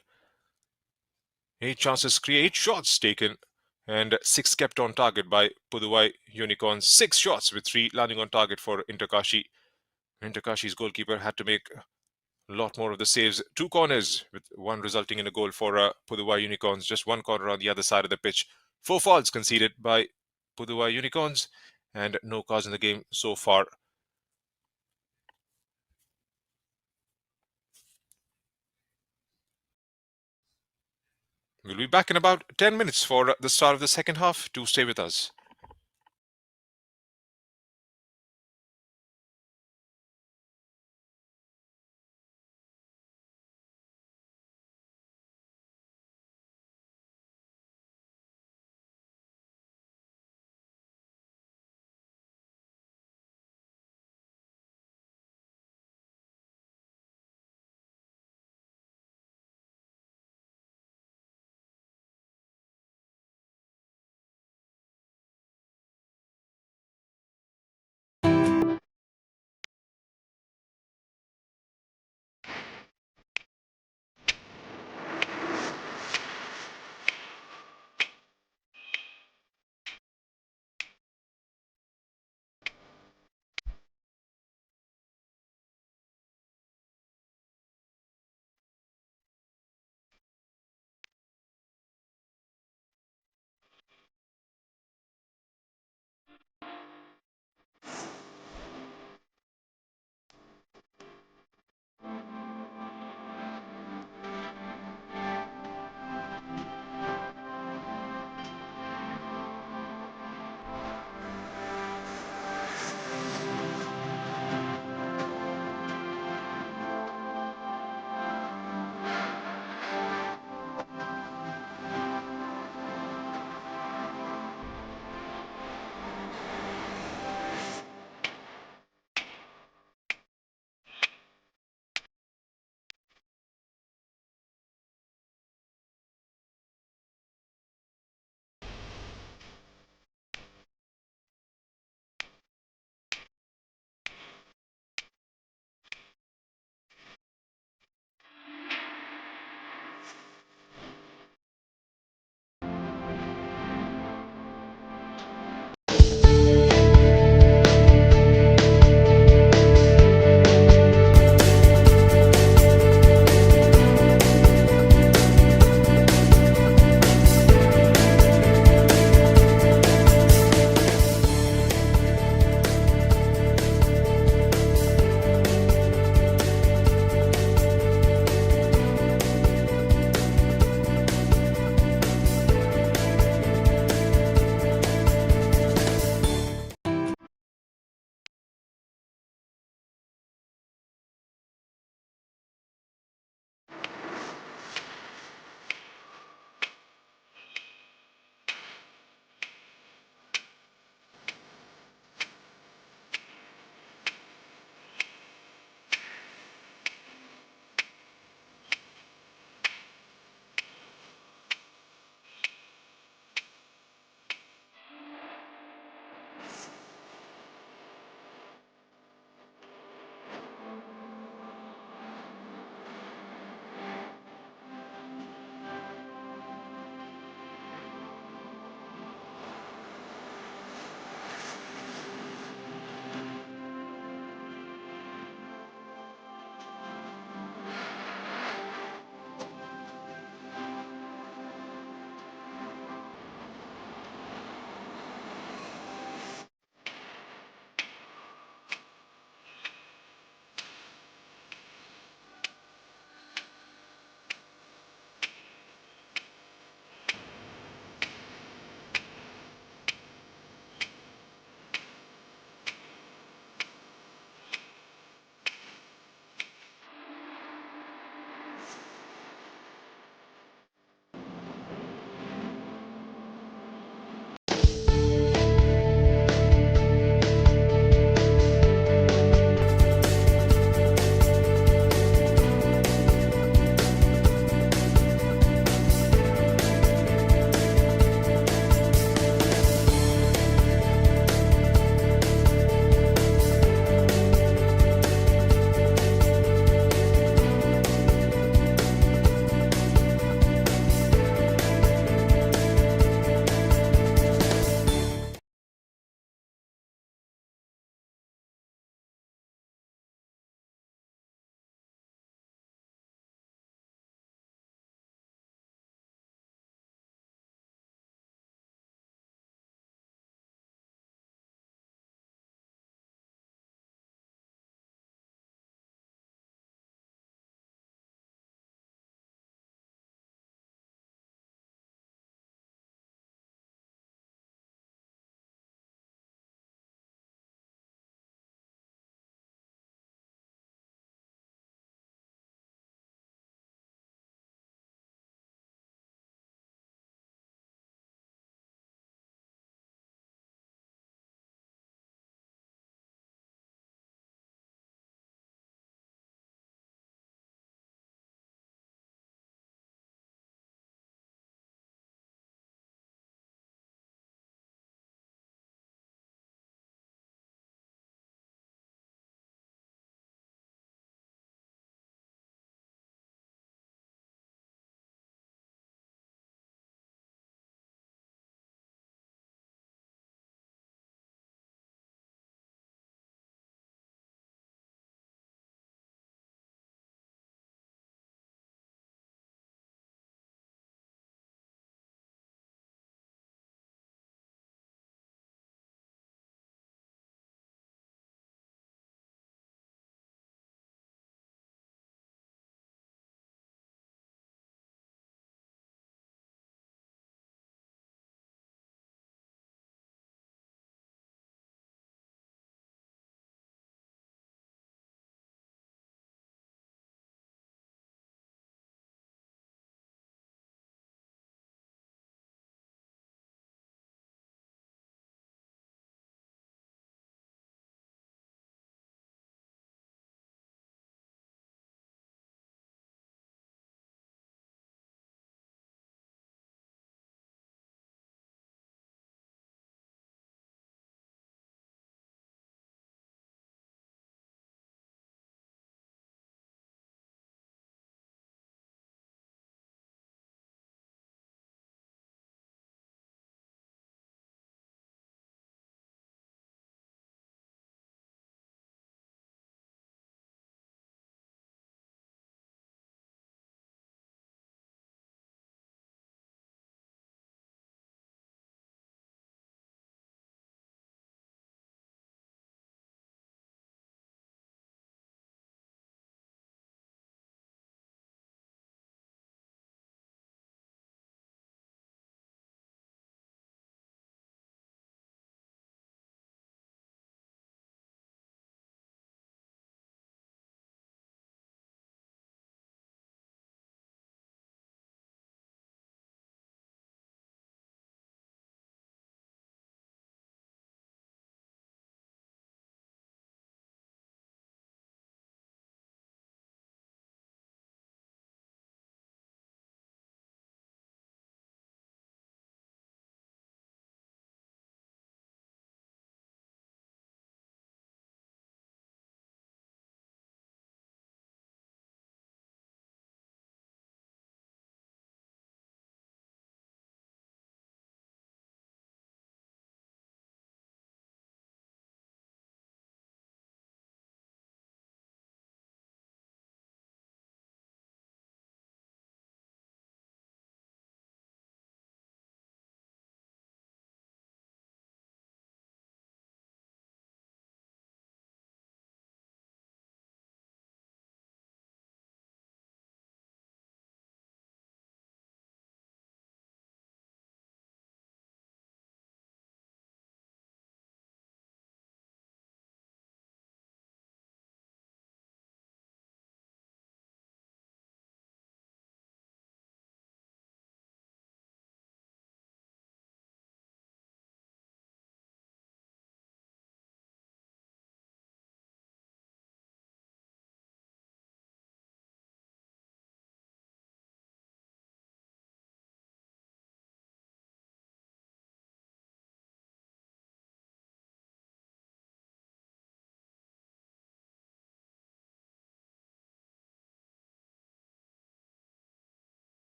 8 chances created, 8 shots taken, and 6 kept on target by Pudhuvai Unicorns. 6 shots with 3 landing on target for Inter Kashi. Inter Kashi's goalkeeper had to make a lot more of the saves. 2 corners, with 1 resulting in a goal for Pudhuvai Unicorns. Just 1 corner on the other side of the pitch. 4 fouls conceded by Pudhuvai Unicorns, and no cards in the game so far. We'll be back in about 10 minutes for the start of the second half. Do stay with us.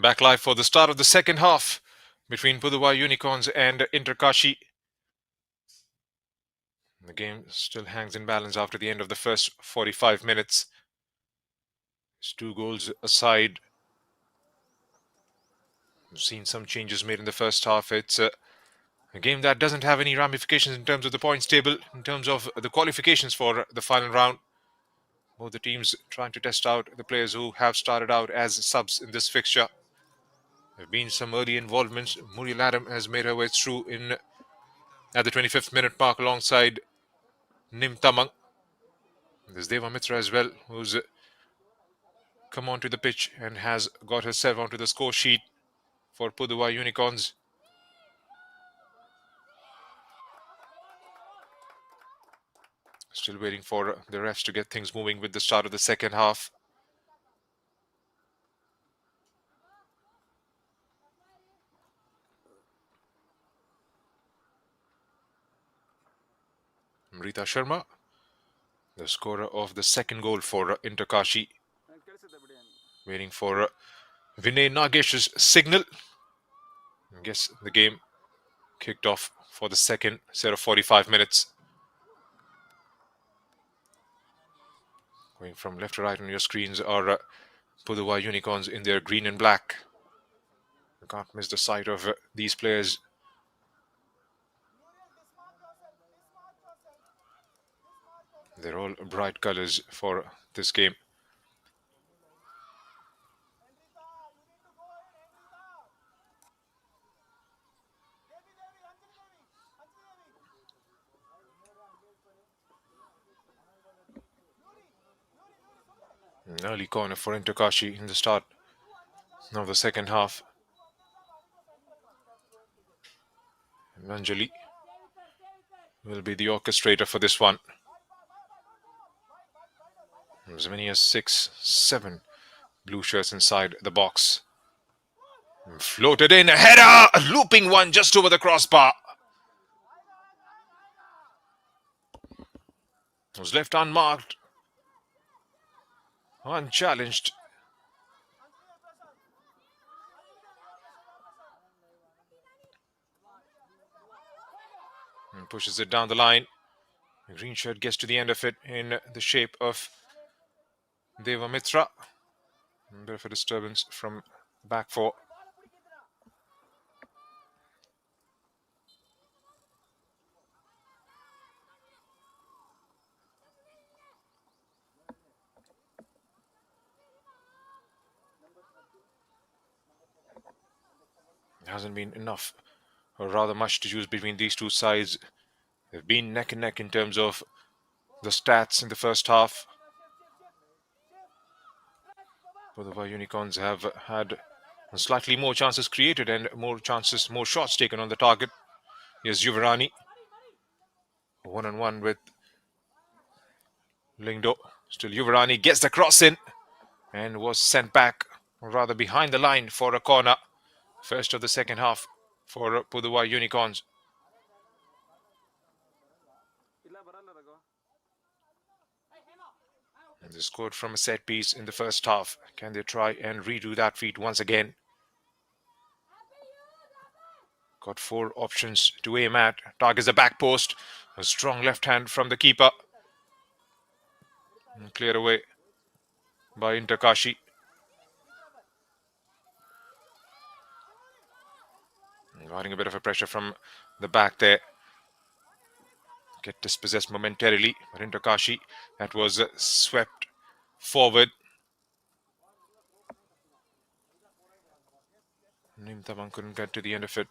Back live for the start of the second half between Pudhuvai Unicorns and Inter Kashi. The game still hangs in balance after the end of the first 45 minutes. It's 2 goals aside. We've seen some changes made in the first half. It's a game that doesn't have any ramifications in terms of the points table, in terms of the qualifications for the final round. Both the teams trying to test out the players who have started out as subs in this fixture. There have been some early involvements. Muriel Adam has made her way through at the 25th minute mark alongside Nim Tamang. There's Deva Mitra as well, who's come onto the pitch and has got herself onto the score sheet for Pudhuvai Unicorns. Still waiting for the refs to get things moving with the start of the second half. Rita Sharma, the scorer of the second goal for Inter Kashi, waiting for Vinay Nagesh's signal. I guess the game kicked off for the second set of 45 minutes. Going from left to right on your screens are Pudhuvai Unicorns in their green and black. You can't miss the sight of these players. They're all bright colors for this game. An early corner for Inter Kashi in the start of the second half. Anjali will be the orchestrator for this one. As many as 6, 7 blue shirts inside the box. Floated in, a header, a looping one just over the crossbar. It was left unmarked, unchallenged. And pushes it down the line. The green shirt gets to the end of it in the shape of Deva Mitra. A bit of a disturbance from back four. It hasn't been enough, or rather much, to choose between these two sides. They've been neck and neck in terms of the stats in the first half. Both of our Unicorns have had slightly more chances created and more shots taken on the target. Here's Yuvarani, one-on-one with Lingdo. Still Yuvarani gets the cross in and was sent back, or rather behind the line, for a corner. First of the second half for Pudhuvai Unicorns. And they scored from a set piece in the first half. Can they try and redo that feat once again? Got 4 options to aim at. Targets the back post. A strong left hand from the keeper. And cleared away by Inter Kashi. Guarding a bit of a pressure from the back there. Get dispossessed momentarily, but Inter Kashi, that was swept forward. Nim Tamang couldn't get to the end of it.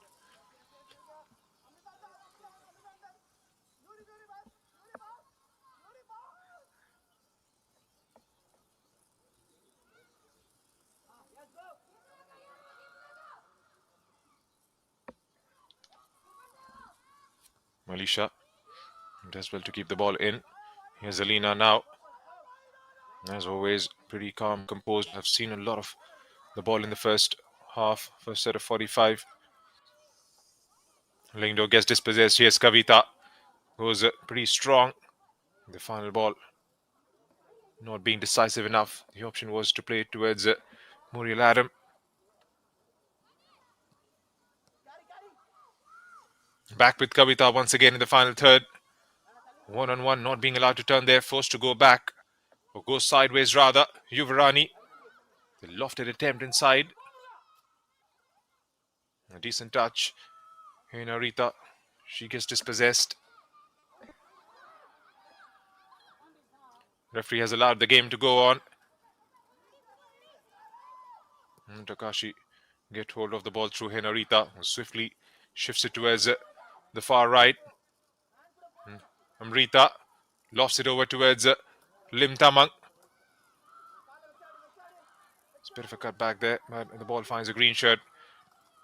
Malisha does well to keep the ball in. Here's Alina now. As always, pretty calm, composed. I've seen a lot of the ball in the first half, first set of 45. Lingdo gets dispossessed. Here's Kavita, who's pretty strong. The final ball not being decisive enough. The option was to play it towards Muriel Adam. Back with Kavita once again in the final third. One-on-one, not being allowed to turn there, forced to go back, or go sideways rather. Yuvarani, the lofted attempt inside. A decent touch. Here Narita, she gets dispossessed. Referee has allowed the game to go on. Inter Kashi get hold of the ball through Henarita, who swiftly shifts it towards the far right. Amrita lofts it over towards Lim Tamang. It's a bit of a cut back there, but the ball finds a green shirt.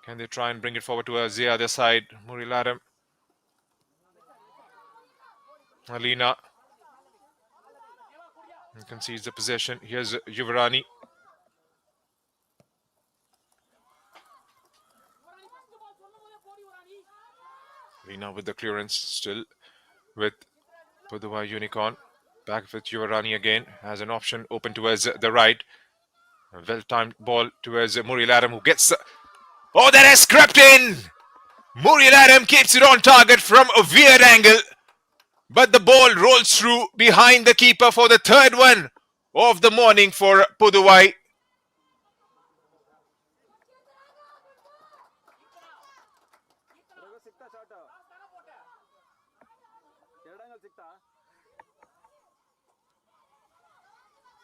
Can they try and bring it forward towards the other side? Muril Adam. Alina concedes the possession. Here's Yuvarani. Alina with the clearance, still with Pudhuvai Unicorn. Back with Yuvarani again. Has an option open towards the right. A well-timed ball towards Muril Adam, who gets... Oh, that has crept in! Muril Adam keeps it on target from a weird angle. But the ball rolls through behind the keeper for the third one of the morning for Pudhuvai.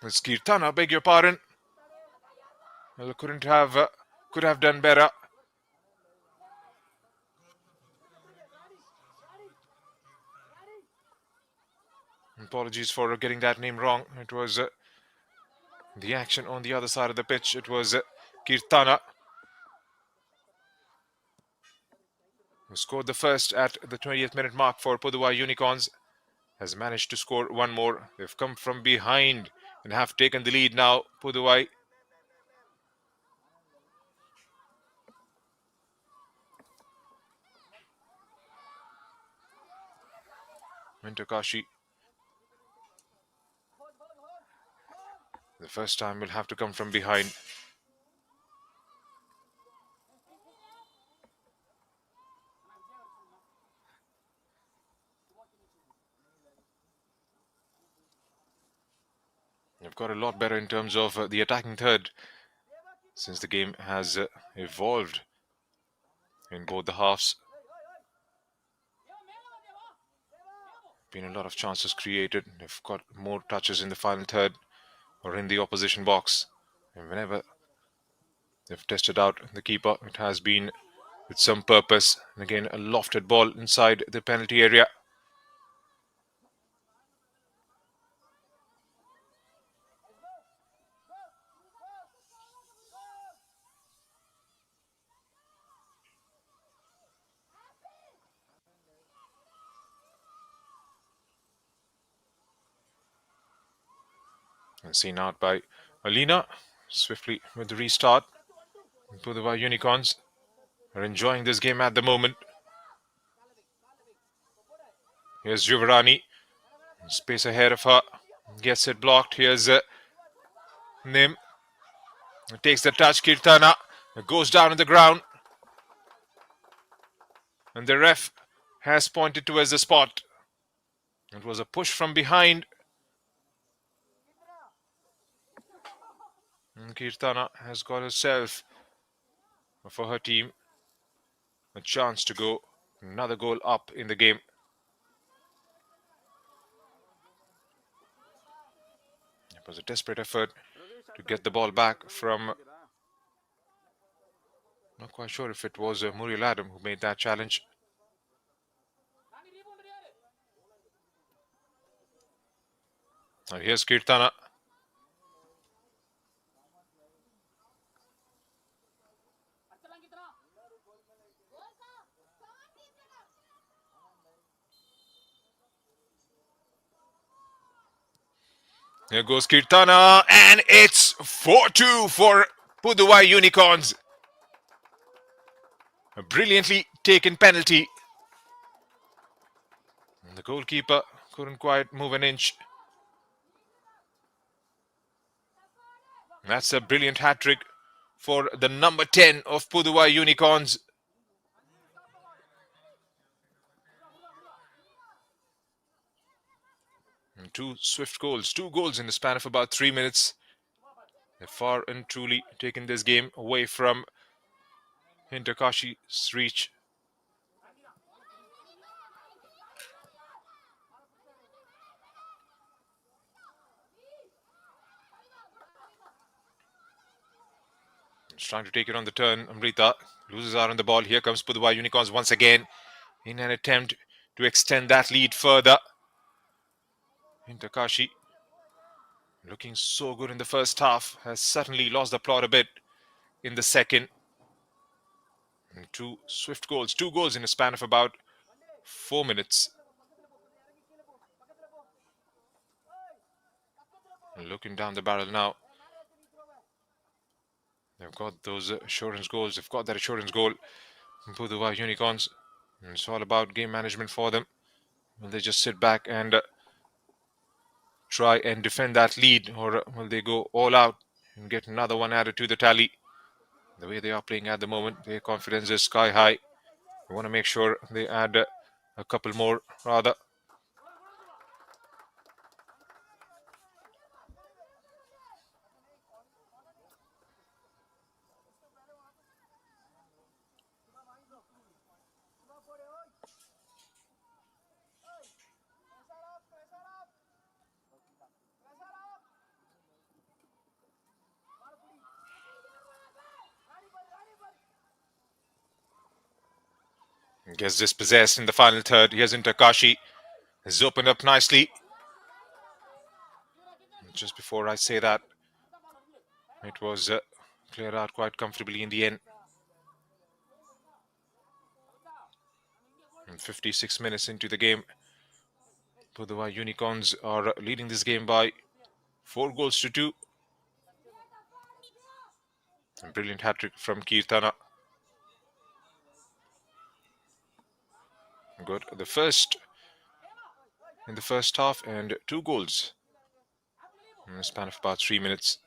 It's Kirtana, beg your pardon. Well, could have done better. Apologies for getting that name wrong. It was the action on the other side of the pitch. It was Kirtana who scored the first at the 20th minute mark for Pudhuvai Unicorns. Has managed to score one more. They've come from behind and have taken the lead now, Pudhuvai. Inter Kashi. The first time will have to come from behind. They've got a lot better in terms of the attacking third since the game has evolved in both the halves. Been a lot of chances created. They've got more touches in the final third or in the opposition box. And whenever they've tested out the keeper, it has been with some purpose. And again, a lofted ball inside the penalty area. And seen out by Alina. Swiftly with the restart. Pudhuvai Unicorns are enjoying this game at the moment. Here's Yuvarani. Space ahead of her. Gets it blocked. Here's Nim. Takes the touch. Kirtana goes down on the ground. And the ref has pointed towards the spot. It was a push from behind. And Kirtana has got herself, for her team, a chance to go another goal up in the game. It was a desperate effort to get the ball back from... Not quite sure if it was Muril Adam who made that challenge. Now here's Kirtana. Here goes Kirtana, and it's 4-2 for Pudhuvai Unicorns. A brilliantly taken penalty. And the goalkeeper couldn't quite move an inch. That's a brilliant hat-trick for the number 10 of Pudhuvai Unicorns. two swift goals. 2 goals in the span of about 3 minutes. They've far and truly taken this game away from Inter Kashi's reach. He's trying to take it on the turn. Amrita loses out on the ball. Here comes Pudhuvai Unicorns once again in an attempt to extend that lead further. Inter Kashi, looking so good in the first half, has certainly lost the plot a bit in the second. And 2 swift goals. 2 goals in a span of about 4 minutes. And looking down the barrel now. They've got those assurance goals. They've got that assurance goal. Pudhuvai Unicorns. And it's all about game management for them. Will they just sit back and try and defend that lead, or will they go all out and get another one added to the tally? The way they are playing at the moment, their confidence is sky high. They want to make sure they add a couple more, rather. Gets dispossessed in the final third. Here's Inter Kashi. Has opened up nicely. Just before I say that, it was cleared out quite comfortably in the end. And 56 minutes into the game, Pudhuvai Unicorns are leading this game by 4 goals to 2. A brilliant hat-trick from Kirtana. Got the first in the first half and 2 goals in a span of about 3 minutes.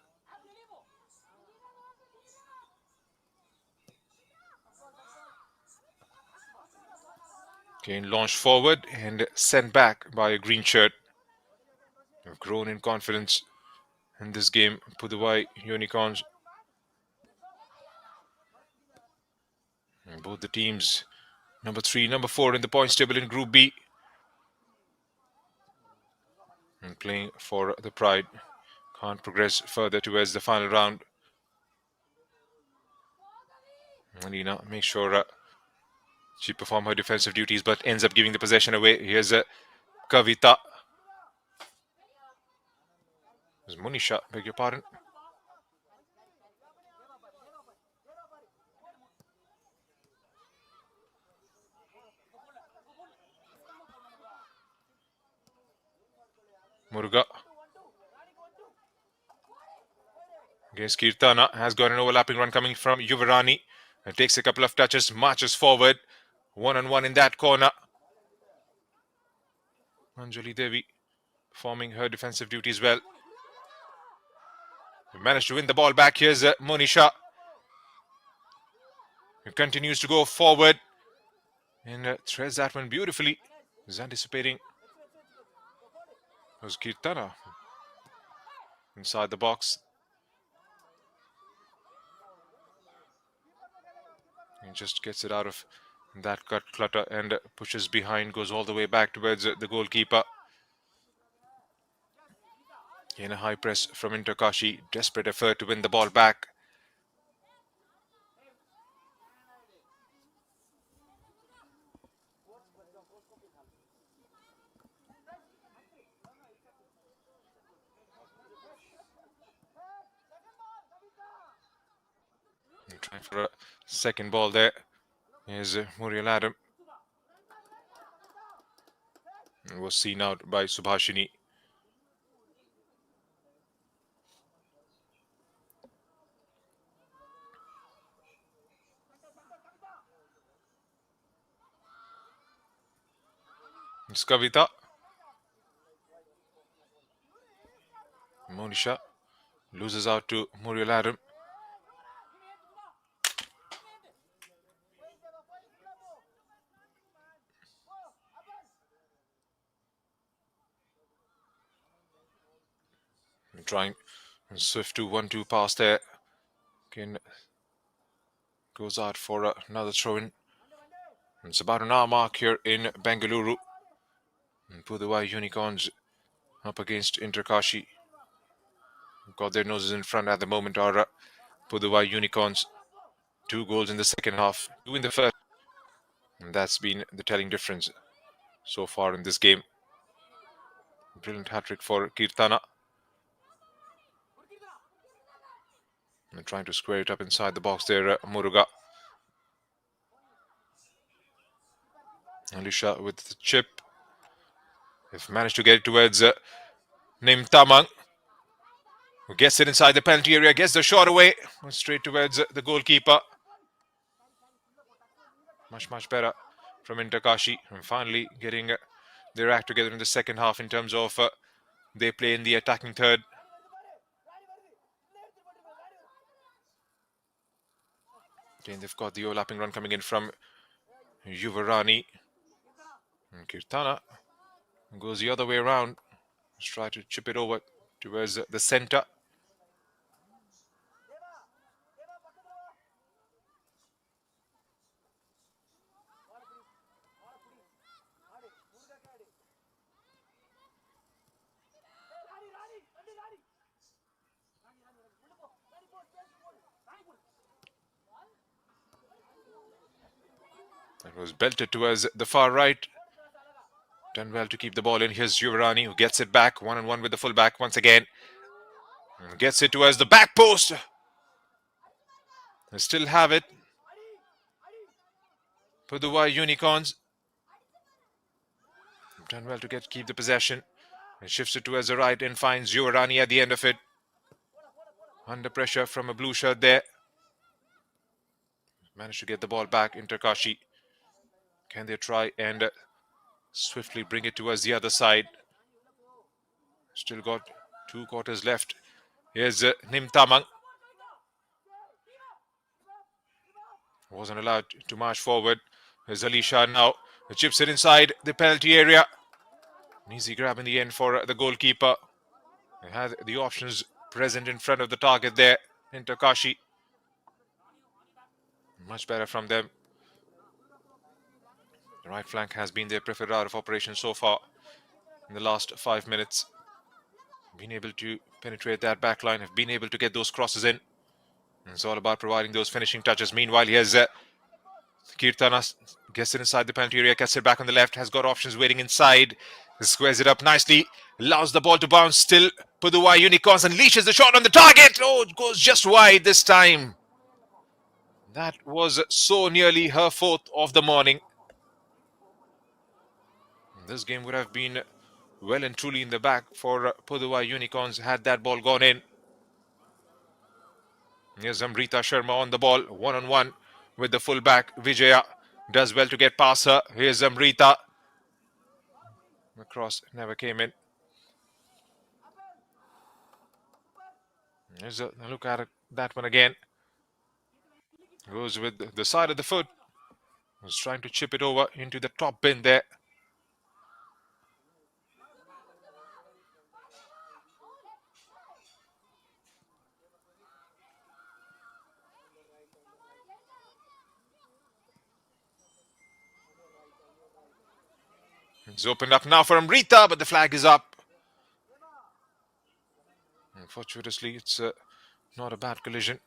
Again, launched forward and sent back by a green shirt. They've grown in confidence in this game, Pudhuvai Unicorns. And both the teams, number 3, number 4 in the points table in Group B. And playing for the pride. Can't progress further towards the final round. Alina makes sure she performs her defensive duties, but ends up giving the possession away. Here's Kavita. There's Munisha, beg your pardon. Muruga against Kirtana. Has got an overlapping run coming from Yuvarani. And takes a couple of touches, marches forward. One-on-one in that corner. Anjali Devi performing her defensive duties well. Managed to win the ball back. Here's Monisha. Who continues to go forward. And threads that one beautifully. Is anticipating. It was Kirtana inside the box. He just gets it out of that clutter and pushes behind, goes all the way back towards the goalkeeper. In a high press from Inter Kashi, desperate effort to win the ball back. Trying for a second ball there. Here's Muriel Adam. Was seen out by Subhashini. It's Kavita. Monisha loses out to Muriel Adam. Trying swift 2-1-2 pass there. Again, goes out for another throw-in. It's about an hour mark here in Bangalore. Pudhuvai Unicorns up against Inter Kashi. Got their noses in front at the moment are Pudhuvai Unicorns. 2 goals in the second half, 2 in the first. And that's been the telling difference so far in this game. Brilliant hat-trick for Kirtana. And trying to square it up inside the box there, Muruga. Alisha with the chip. They've managed to get it towards Nim Tamang, who gets it inside the penalty area, gets the shot away, straight towards the goalkeeper. Much better from Inter Kashi, and finally getting their act together in the second half in terms of they play in the attacking third. Again, they've got the overlapping run coming in from Yuvarani. And Kirtana goes the other way around. Let's try to chip it over towards the center. It was belted towards the far right. Done well to keep the ball in. Here's Yuvarani, who gets it back, one-on-one with the fullback once again. And gets it towards the back post. They still have it. Pudhuvai Unicorns. Done well to keep the possession. And shifts it towards the right and finds Yuvarani at the end of it. Under pressure from a blue shirt there. Managed to get the ball back. Inter Kashi. Can they try and swiftly bring it towards the other side? Still got 2 quarters left. Here's Nim Tamang. Wasn't allowed to march forward. Here's Alisha now. The chips it inside the penalty area. An easy grab in the end for the goalkeeper. They had the options present in front of the target there. Inter Kashi. Much better from them. The right flank has been their preferred route of operation so far in the last 5 minutes. Been able to penetrate that back line, have been able to get those crosses in. And it's all about providing those finishing touches. Meanwhile, here's Kirtana, gets it inside the penalty area, gets it back on the left, has got options waiting inside. Squares it up nicely, allows the ball to bounce still. Pudhuvai Unicorns unleashes the shot on the target. Oh, it goes just wide this time. That was so nearly her 4th of the morning. This game would have been well and truly in the back for Pudhuvai Unicorns had that ball gone in. Here's Amrita Sharma on the ball, one-on-one with the fullback. Vijaya does well to get past her. Here's Amrita. The cross never came in. Here's a look at that one again. Goes with the side of the foot. Was trying to chip it over into the top bin there. It's opened up now for Amrita, but the flag is up. Unfortunately, it's not a bad collision.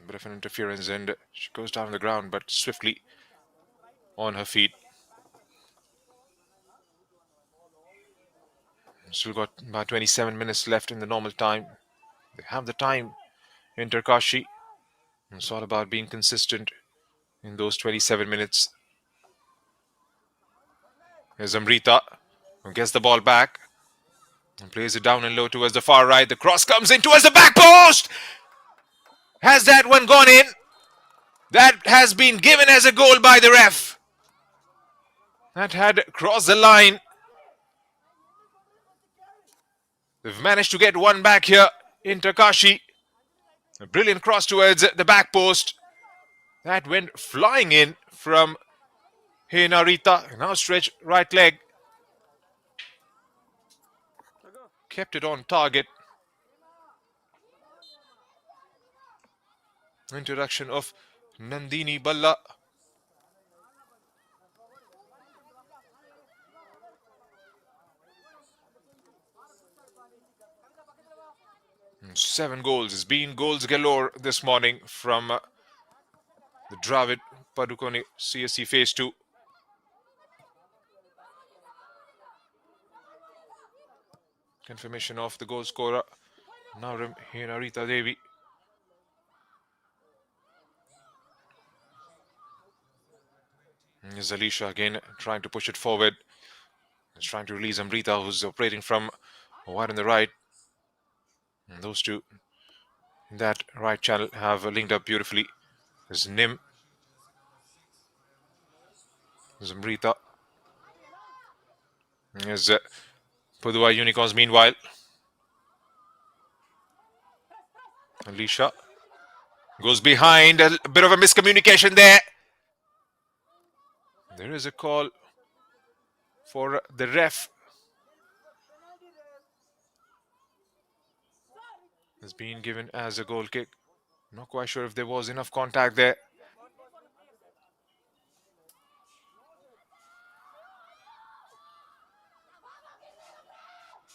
A bit of an interference, and she goes down on the ground, but swiftly on her feet. Still got about 27 minutes left in the normal time. They have the time, Inter Kashi. It's all about being consistent in those 27 minutes. Here's Amrita, who gets the ball back and plays it down and low towards the far right. The cross comes in towards the back post. Has that one gone in? That has been given as a goal by the ref. That had crossed the line. They've managed to get one back here. Inter Kashi. A brilliant cross towards the back post. That went flying in from Henarita. Now stretch right leg. kept it on target. Introduction of Nandini Balla. And 7 goals. It's been goals galore this morning from the Dravid Padukone CSE Phase 2. Confirmation of the goal scorer, Nauram Henarita Devi. Here's Alisha again trying to push it forward. He's trying to release Amrita, who's operating from wide on the right. And those two in that right channel have linked up beautifully. There's Nim. There's Amrita. There's Pudhuvai Unicorns meanwhile. Alisha goes behind. A bit of a miscommunication there. There is a call for the ref. It's been given as a goal kick. Not quite sure if there was enough contact there.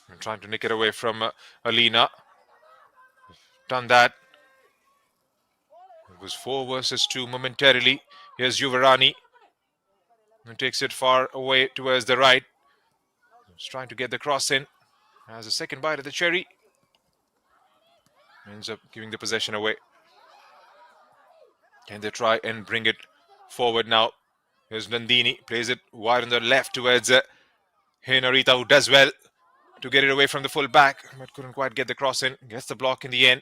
And trying to nick it away from Alina. Done that. It was 4 versus 2 momentarily. Here's Yuvarani. Who takes it far away towards the right. He's trying to get the cross in. Has a second bite of the cherry. Ends up giving the possession away. Can they try and bring it forward now? Here's Nandini. Plays it wide on the left towards Henarita, who does well to get it away from the full back, but couldn't quite get the cross in. Gets the block in the end.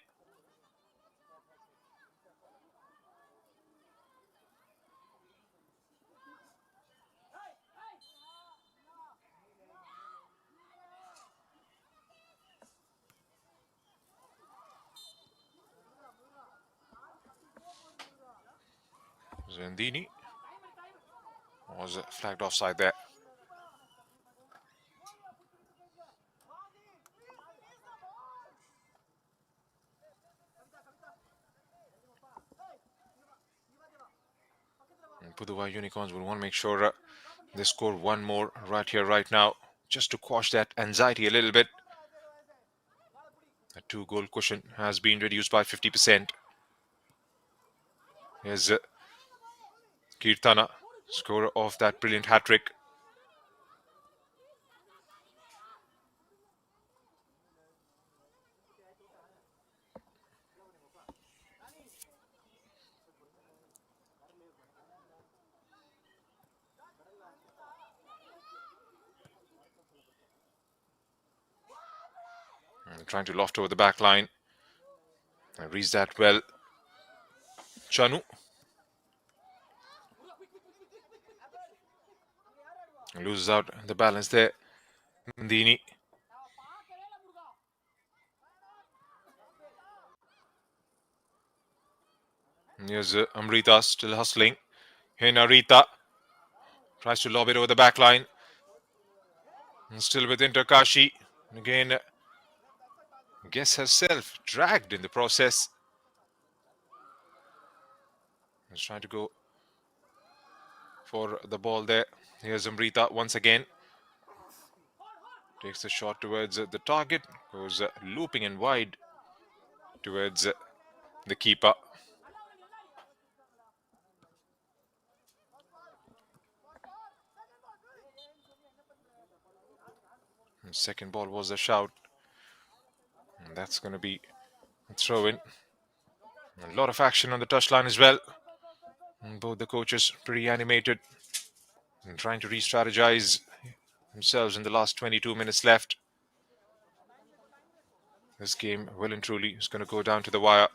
Nandini was flagged offside there. And Pudhuvai Unicorns will want to make sure they score one more right here, right now, just to quash that anxiety a little bit. The 2-goal cushion has been reduced by 50%. Here's Kirtana, scorer of that brilliant hat-trick. Trying to loft over the back line. Reads that well. Chanu. Loses out the balance there. Nandini. Here's Amrita still hustling. Henarita tries to lob it over the back line. And still with Inter Kashi. Again, gets herself dragged in the process. He's trying to go for the ball there. Here's Amrita once again. Takes the shot towards the target. Goes looping and wide towards the keeper. And second ball was a shout. And that's going to be a throw-in. A lot of action on the touchline as well. And both the coaches pretty animated and trying to re-strategize themselves in the last 22 minutes left. This game, well and truly, is going to go down to the wire.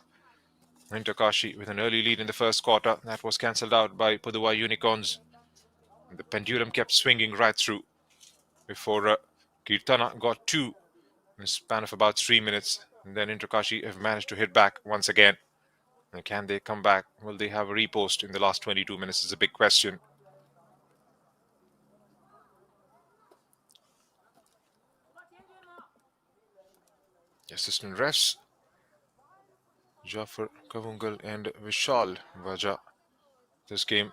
Inter Kashi with an early lead in the first quarter. That was cancelled out by Pudhuvai Unicorns. And the pendulum kept swinging right through before Kirtana got 2 in a span of about 3 minutes. And then Inter Kashi have managed to hit back once again. And can they come back? Will they have a repost in the last 22 minutes is a big question. Assistant refs Jafar Kavungal and Vishal Vaja this game.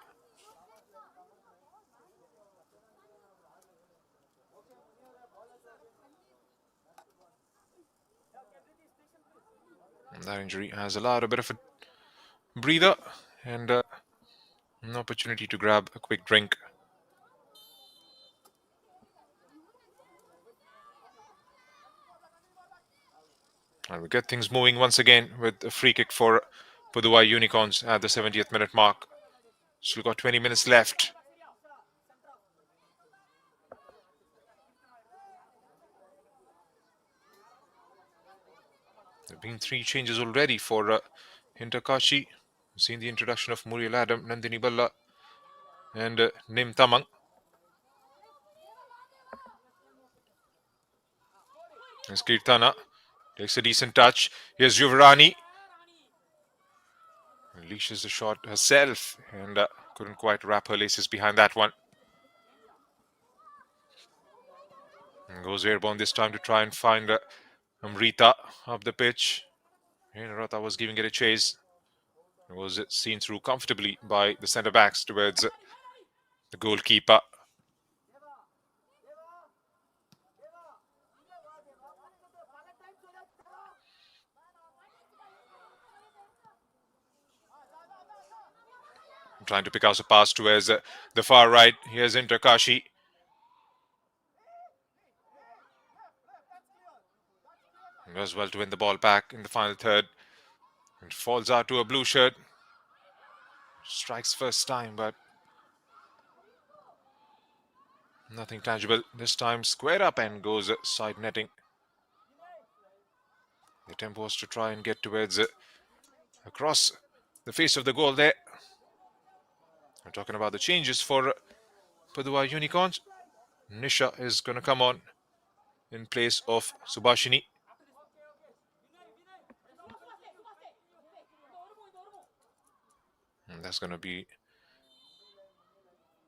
And that injury has allowed a bit of a breather and an opportunity to grab a quick drink. And we get things moving once again with a free kick for Pudhuvai Unicorns at the 70th minute mark. Still got 20 minutes left. There have been 3 changes already for Inter Kashi. We've seen the introduction of Muriel Adam, Nandini Balla and Nim Tamang. As Kirtana takes a decent touch. Here's Yuvrani. Unleashes the shot herself and couldn't quite wrap her laces behind that one. And goes airborne this time to try and find Amrita up the pitch. Rata was giving it a chase. It was seen through comfortably by the centre backs towards the goalkeeper. Trying to pick out a pass towards the far right. Here's Inter Kashi. Does well to win the ball back in the final third. And falls out to a blue shirt. Strikes first time, but nothing tangible. This time square up and goes side netting. The attempt was to try and get towards across the face of the goal there. I'm talking about the changes for Pudhuvai Unicorns. Nisha is going to come on in place of Subhashini. And that's going to be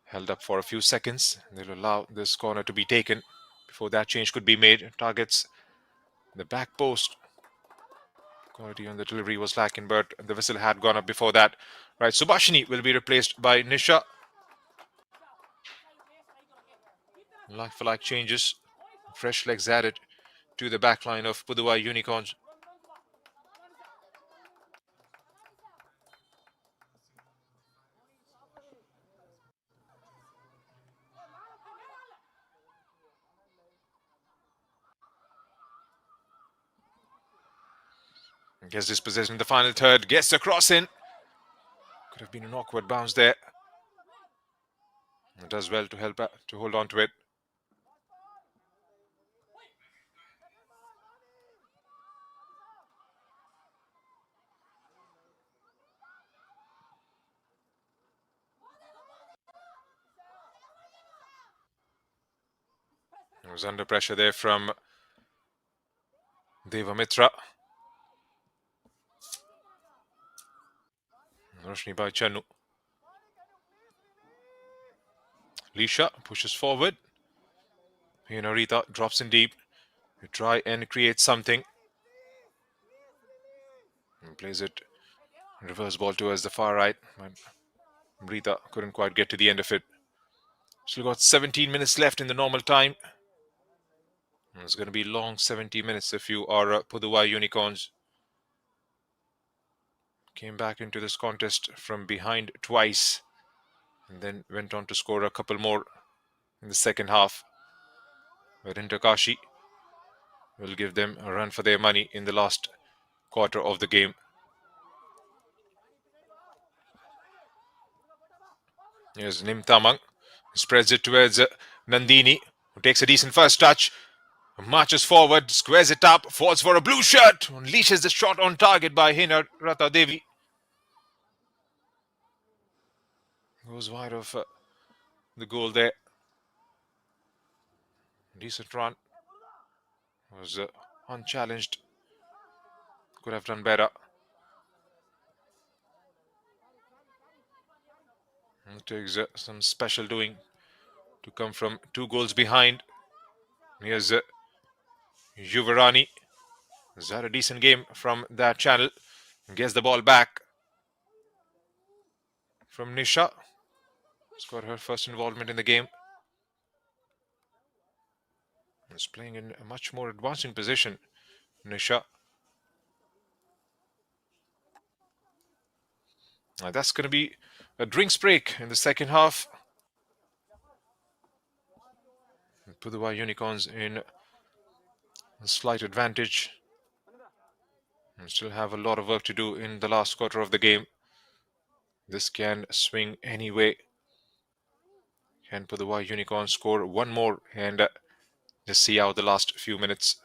held up for a few seconds. They'll allow this corner to be taken before that change could be made. Targets the back post. Quality on the delivery was lacking, but the whistle had gone up before that. Right, Subhashini will be replaced by Nisha. Like for like changes. Fresh legs added to the back line of Pudhuvai Unicorns. Gets this possession in the final third. Gets the cross in. Could have been an awkward bounce there. It does well to help to hold on to it. It was under pressure there from Devamitra. Roshni by Channu. Lisha pushes forward. Rita drops in deep to try and create something. And plays it reverse ball towards the far right. Rita couldn't quite get to the end of it. Still got 17 minutes left in the normal time. It's going to be long 70 minutes if you are Pudhuvai Unicorns. Came back into this contest from behind twice and then went on to score a couple more in the second half. But Inter Kashi will give them a run for their money in the last quarter of the game. Here's Nim Tamang. Spreads it towards Nandini, who takes a decent first touch. Marches forward, squares it up, falls for a blue shirt. Unleashes the shot on target by Hina Rata Devi. Goes wide of the goal there. Decent run. Was unchallenged. Could have done better. It takes some special doing to come from 2 goals behind. Here's Yuvarani. Is that a decent game from that channel? Gets the ball back from Nisha. She's got her first involvement in the game. Is playing in a much more advancing position, Nisha. That's going to be a drinks break in the second half. Pudhuvai Unicorns in a slight advantage. And still have a lot of work to do in the last quarter of the game. This can swing any way. Can Pudhuvai Unicorns score one more and just see out the last few minutes?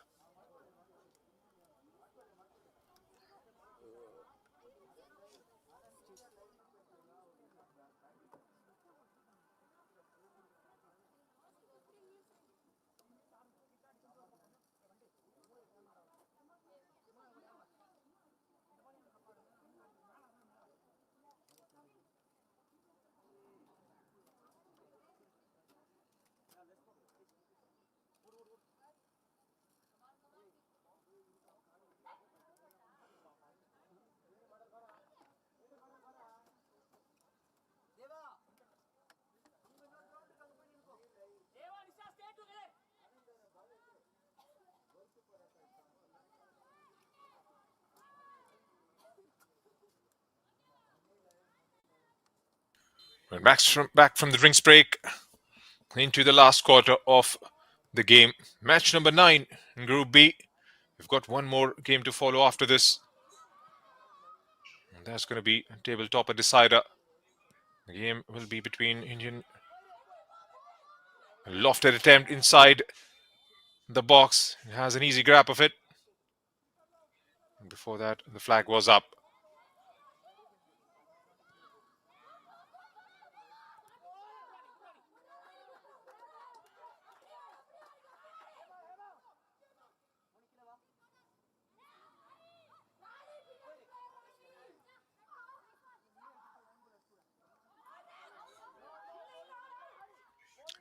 We're back from the drinks break into the last quarter of the game. Match number 9 in Group B. We've got one more game to follow after this. And that's going to be a tabletopper decider. The game will be between Indian. A lofted attempt inside the box. It has an easy grab of it. And before that, the flag was up.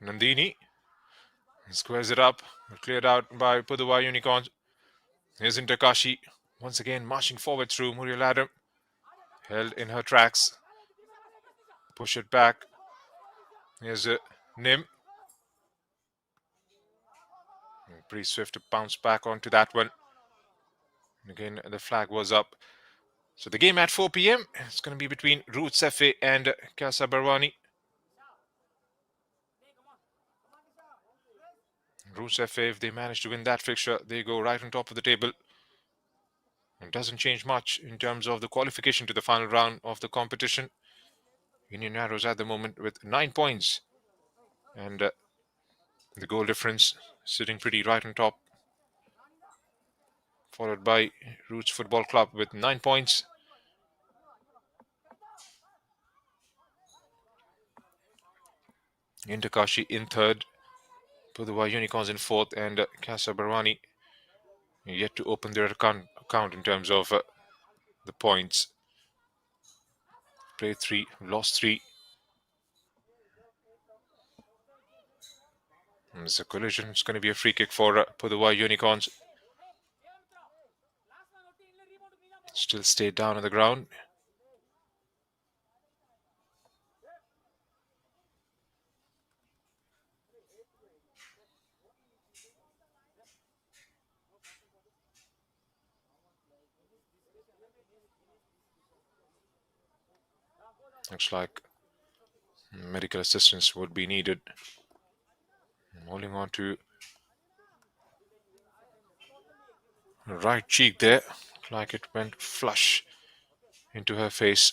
Nandini squares it up, cleared out by Pudhuvai Unicorns. Here's Inter Kashi once again marching forward through Muriel Adam. Held in her tracks. Push it back. Here's Nim. Pretty swift to bounce back onto that one. Again, the flag was up. So the game at 4 p.m. It's going to be between Roots FA and Casa Barwani. Roots FA, if they manage to win that fixture, they go right on top of the table. It doesn't change much in terms of the qualification to the final round of the competition. Union Arrows at the moment with 9 points. And the goal difference sitting pretty right on top. Followed by Roots Football Club with 9 points. Inter Kashi in third. Pudhuvai Unicorns in fourth. And Casa Barwani yet to open their account in terms of the points. Played 3, lost 3. And it's a collision. It's going to be a free kick for Pudhuvai Unicorns. Still stayed down on the ground. Looks like medical assistance would be needed. Holding on to her right cheek there, like it went flush into her face.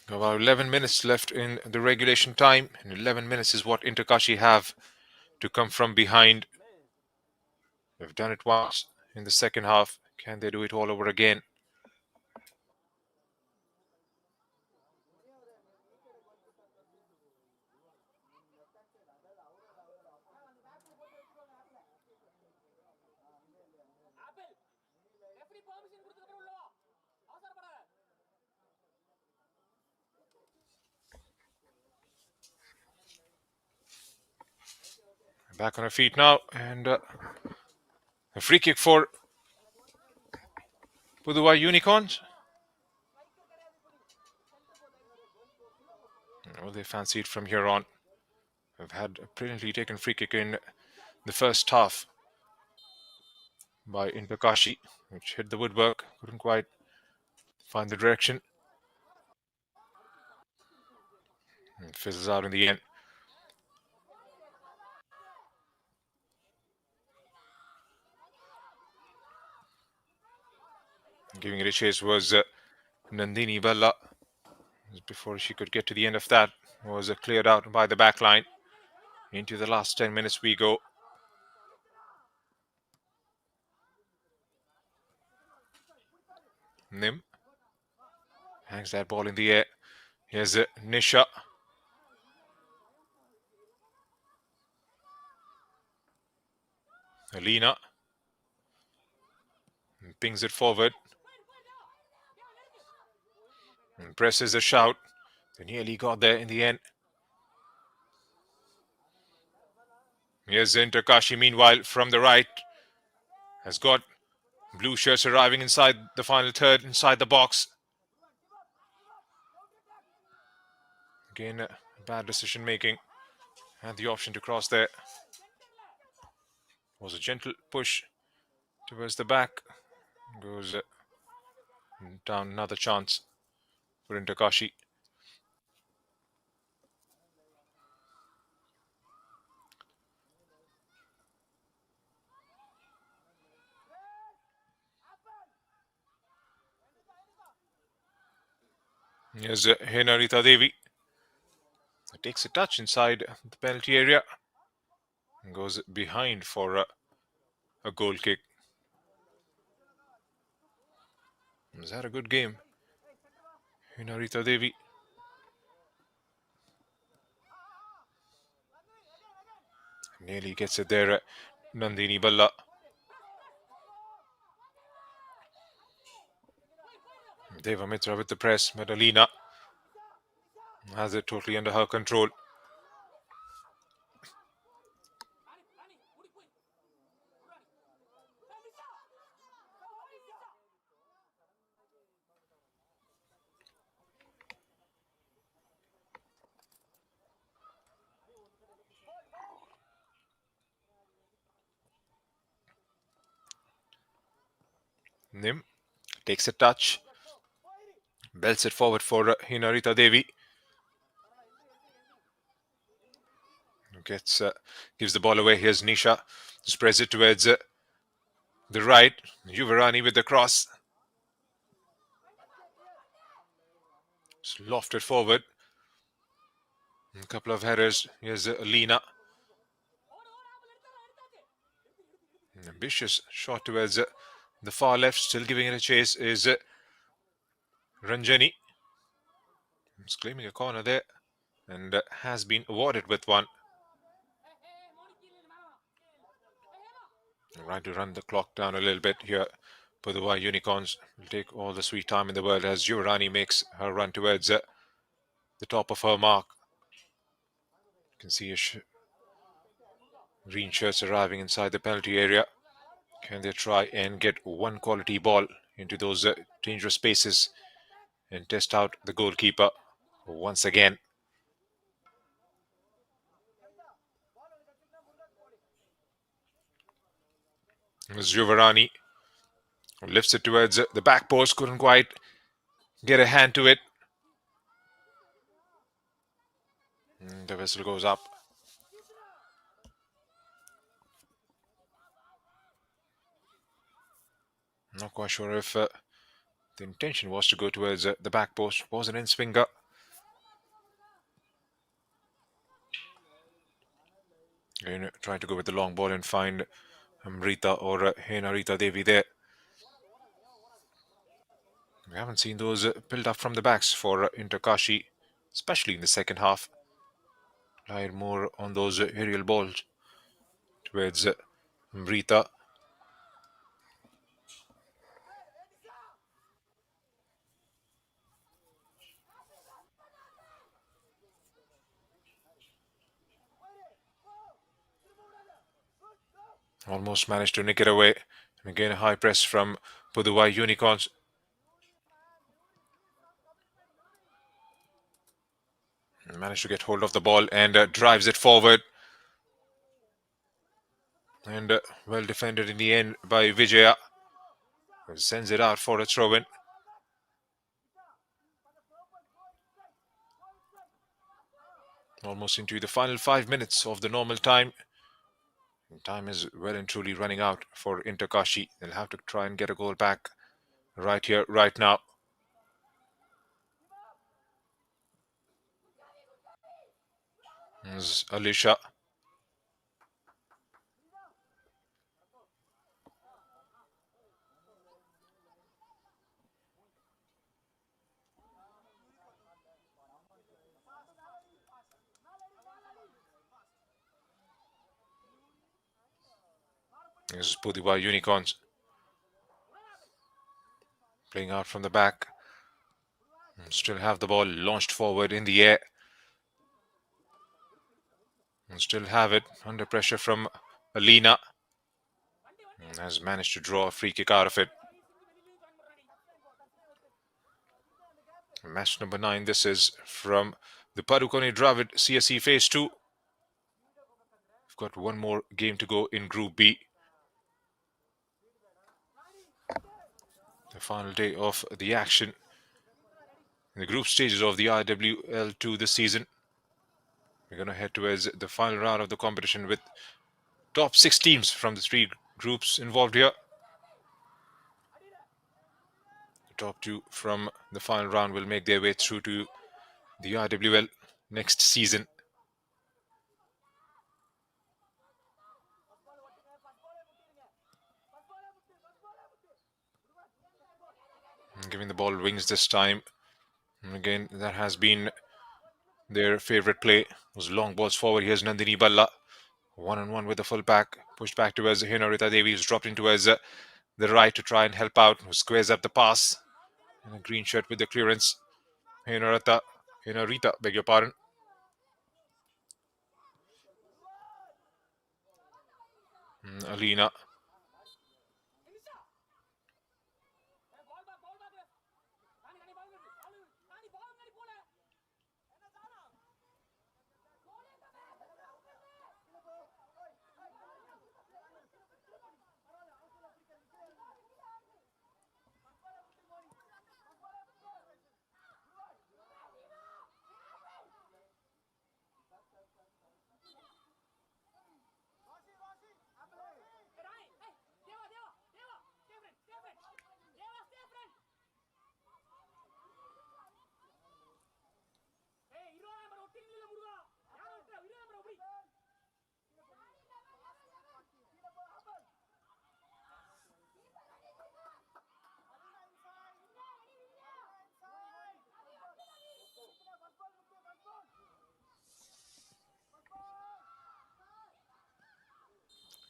About 11 minutes left in the regulation time, and 11 minutes is what Inter Kashi have to come from behind. They've done it once in the second half. Can they do it all over again? Back on her feet now, and a free kick for Pudhuvai Unicorns. Well, they fancy it from here on. They've had a brilliantly taken free kick in the first half by Inter Kashi, which hit the woodwork. Couldn't quite find the direction. And fizzles out in the end. Giving it a chase was Nandini Balla. Before she could get to the end of that, was cleared out by the back line. Into the last 10 minutes we go. Nim hangs that ball in the air. Here's Nisha. Alina pings it forward. And presses a shout. They nearly got there in the end. Here's Inter Kashi, meanwhile, from the right. Has got blue shirts arriving inside the final third, inside the box. Again, bad decision making. Had the option to cross there. Was a gentle push towards the back. Goes down, another chance for Inter Kashi. Here's Henarita Devi. Takes a touch inside the penalty area. And goes behind for a goal kick. Was that a good game? Henarita Devi. Nearly gets it there, Nandini Balla. Deva Mitra with the press. Madalina has it totally under her control. Nim takes a touch. Belts it forward for Hinarita Devi. Gives the ball away. Here's Nisha. Spreads it towards the right. Yuvarani with the cross. Just lofted forward. A couple of headers. Here's Alina. An ambitious shot towards the far left. Still giving it a chase is Ranjani. He's claiming a corner there and has been awarded with one. Right to run the clock down a little bit here. Pudhuvai Unicorns will take all the sweet time in the world as Yuvarani makes her run towards the top of her mark. You can see green shirts arriving inside the penalty area. Can they try and get one quality ball into those dangerous spaces and test out the goalkeeper once again? Yuvarani lifts it towards the back post. Couldn't quite get a hand to it. And the whistle goes up. Not quite sure if the intention was to go towards the back post. Was an in-swinger. Again, trying to go with the long ball and find Amrita or Henarita Devi there. We haven't seen those build up from the backs for Inter Kashi, especially in the second half. Relied more on those aerial balls towards Amrita. Almost managed to nick it away. And again, a high press from Pudhuvai Unicorns. Managed to get hold of the ball and drives it forward. And well defended in the end by Vijaya. Sends it out for a throw-in. Almost into the final 5 minutes of the normal time. Time is well and truly running out for Inter Kashi. They'll have to try and get a goal back right here, right now. There's Alisha. This is Pudhuvai Unicorns. Playing out from the back. Still have the ball launched forward in the air. And still have it under pressure from Alina. And has managed to draw a free kick out of it. Match number 9. This is from the Padukone Dravid CSE Phase 2. We've got one more game to go in Group B. The final day of the action in the group stages of the IWL2 this season. We're going to head towards the final round of the competition with top 6 teams from the 3 groups involved here. The top 2 from the final round will make their way through to the IWL next season. Giving the ball wings this time. And again, that has been their favorite play. Those long balls forward. Here's Nandini Balla. 1-on-1 with the fullback. Pushed back towards Hinarita Devi, who's dropped into the right to try and help out. Who squares up the pass. And a green shirt with the clearance. Hinarita, beg your pardon. Alina.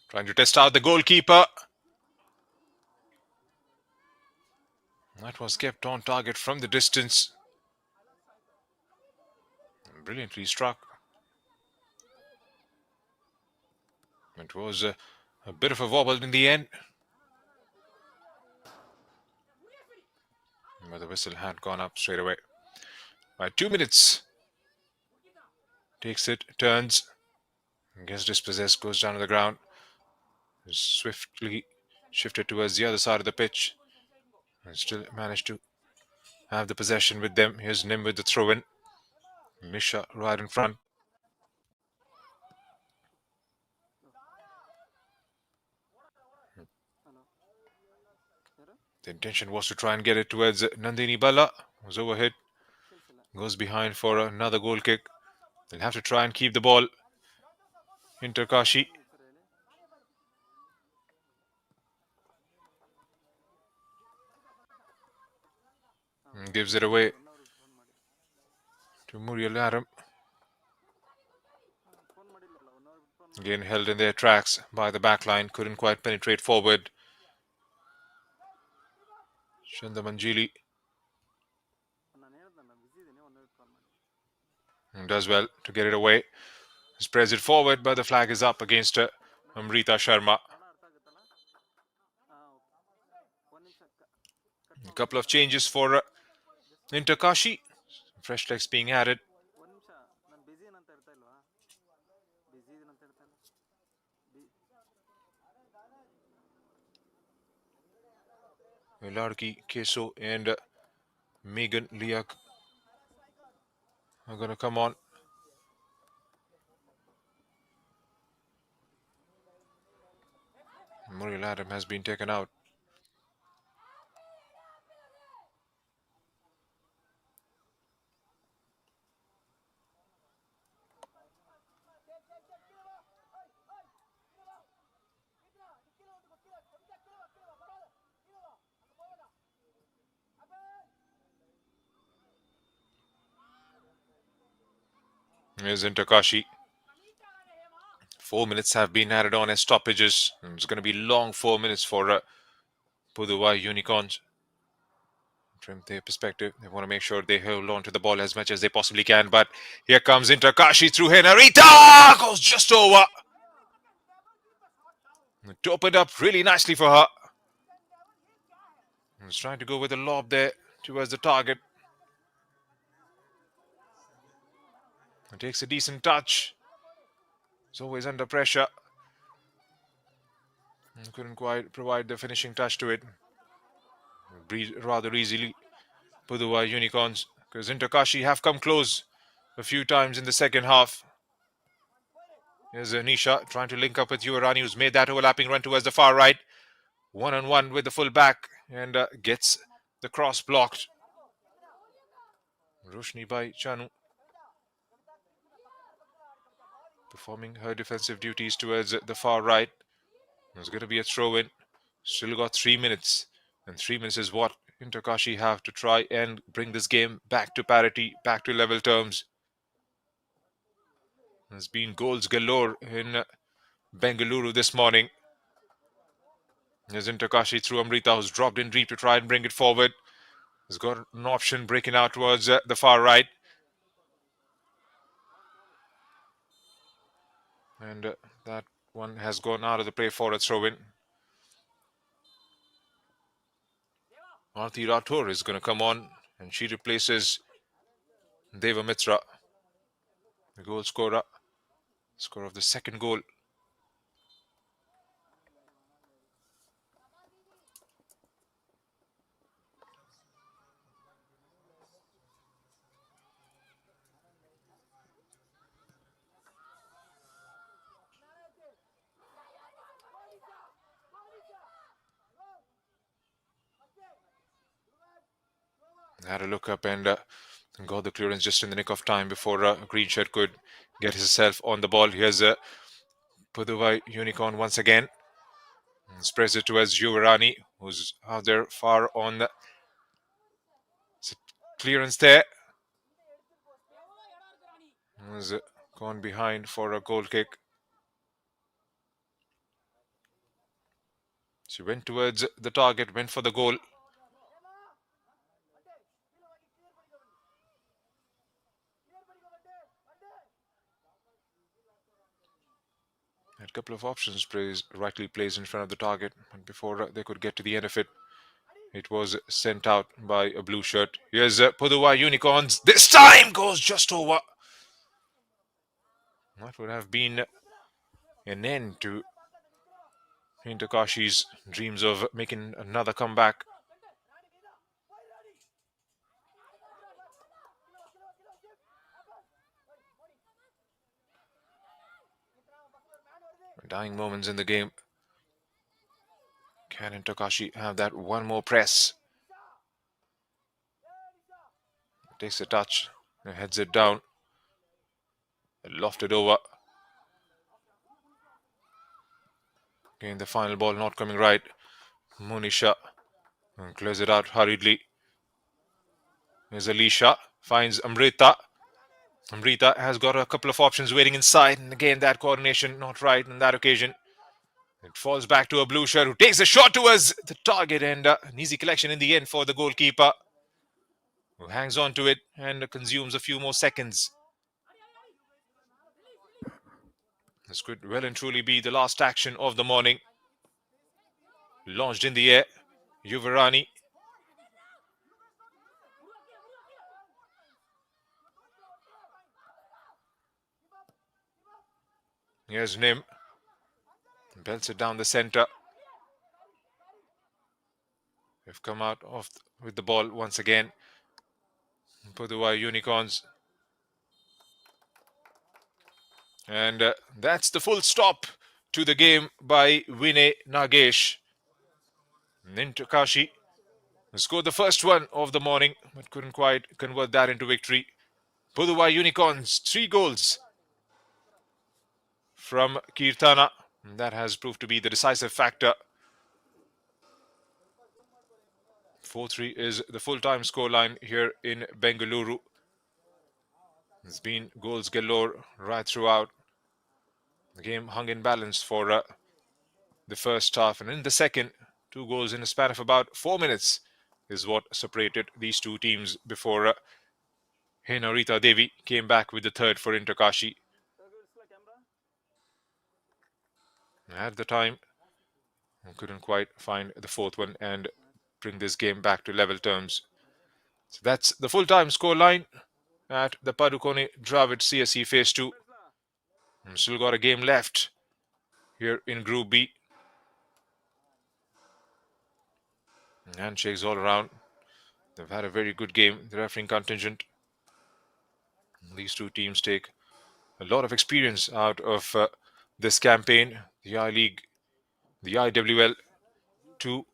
Trying to test out the goalkeeper. That was kept on target from the distance. Brilliantly struck. It was a bit of a wobble in the end. But the whistle had gone up straight away. By 2 minutes. Takes it, turns. Gets dispossessed, goes down to the ground. Swiftly shifted towards the other side of the pitch. And still managed to have the possession with them. Here's Nim with the throw-in. Misha right in front. The intention was to try and get it towards Nandini Balla. Was overhit. Goes behind for another goal kick. They'll have to try and keep the ball. Inter Kashi. Gives it away to Muriel Aram. Again held in their tracks by the back line. Couldn't quite penetrate forward. Chandamanjili does well to get it away. Spreads it forward, but the flag is up against Amrita Sharma. A couple of changes for Inter Kashi. Fresh legs being added. Larki, Keso, and Megan Liak are going to come on. Muriel Adam has been taken out. Here's Inter Kashi. 4 minutes have been added on as stoppages. It's going to be long 4 minutes for Pudhuvai Unicorns. From their perspective, they want to make sure they hold on to the ball as much as they possibly can. But here comes Inter Kashi through Henarita. Goes just over. It opened up really nicely for her. He's trying to go with a lob there towards the target. It takes a decent touch. It's always under pressure. Couldn't quite provide the finishing touch to it. Rather easily, Pudhuvai Unicorns, because Inter Kashi have come close a few times in the second half. Here's Nisha trying to link up with Yuvarani, who's made that overlapping run towards the far right. One-on-one with the full back and gets the cross blocked. Roshni by Chanu performing her defensive duties towards the far right. There's going to be a throw-in. Still got 3 minutes. And 3 minutes is what Inter Kashi have to try and bring this game back to parity, back to level terms. There's been goals galore in Bengaluru this morning. There's Inter Kashi through Amrita, who's dropped in deep to try and bring it forward. He's got an option breaking out towards the far right. And that one has gone out of the play for a throw-in. Aarti Rathore is going to come on, and she replaces Deva Mitra, the goal scorer of the second goal. Had a look up and got the clearance just in the nick of time before a green shirt could get himself on the ball. Here's Pudhuvai Unicorn once again. Spreads it towards Yuvarani, who's out there far on the clearance there. Has gone behind for a goal kick. She went towards the target, went for the goal. Had a couple of options rightly placed in front of the target, and before they could get to the end of it, it was sent out by a blue shirt. Here's Pudhuvai Unicorns. This time goes just over. That would have been an end to Inter Kashi's dreams of making another comeback. Dying moments in the game. Can Inter Kashi have that one more press? Takes a touch and heads it down. Lofted over. Again, the final ball not coming right. Monisha clears it out hurriedly. There's Alicia. Finds Amrita. Amrita has got a couple of options waiting inside. And again, that coordination not right on that occasion. It falls back to a blue shirt who takes a shot towards the target. And an easy collection in the end for the goalkeeper, who hangs on to it and consumes a few more seconds. This could well and truly be the last action of the morning. Launched in the air. Yuvarani Here's Nim. Belts it down the center. They've come out with the ball once again. Pudhuvai Unicorns. And that's the full stop to the game by Vinay Nagesh. Inter Kashi scored the first one of the morning, but couldn't quite convert that into victory. Pudhuvai Unicorns, 3 goals from Kirtana. That has proved to be the decisive factor. 4-3 is the full-time scoreline here in Bengaluru. There's been goals galore right throughout. The game hung in balance for the first half, and in the second, 2 goals in a span of about 4 minutes is what separated these two teams before Henarita Devi came back with the third for Inter Kashi. At the time, couldn't quite find the fourth one and bring this game back to level terms. So that's the full-time scoreline at the Padukone Dravid CSE Phase 2. Still got a game left here in Group B. Handshakes all around. They've had a very good game, the refereeing contingent. These two teams take a lot of experience out of this campaign. The I-League, the IWL 2.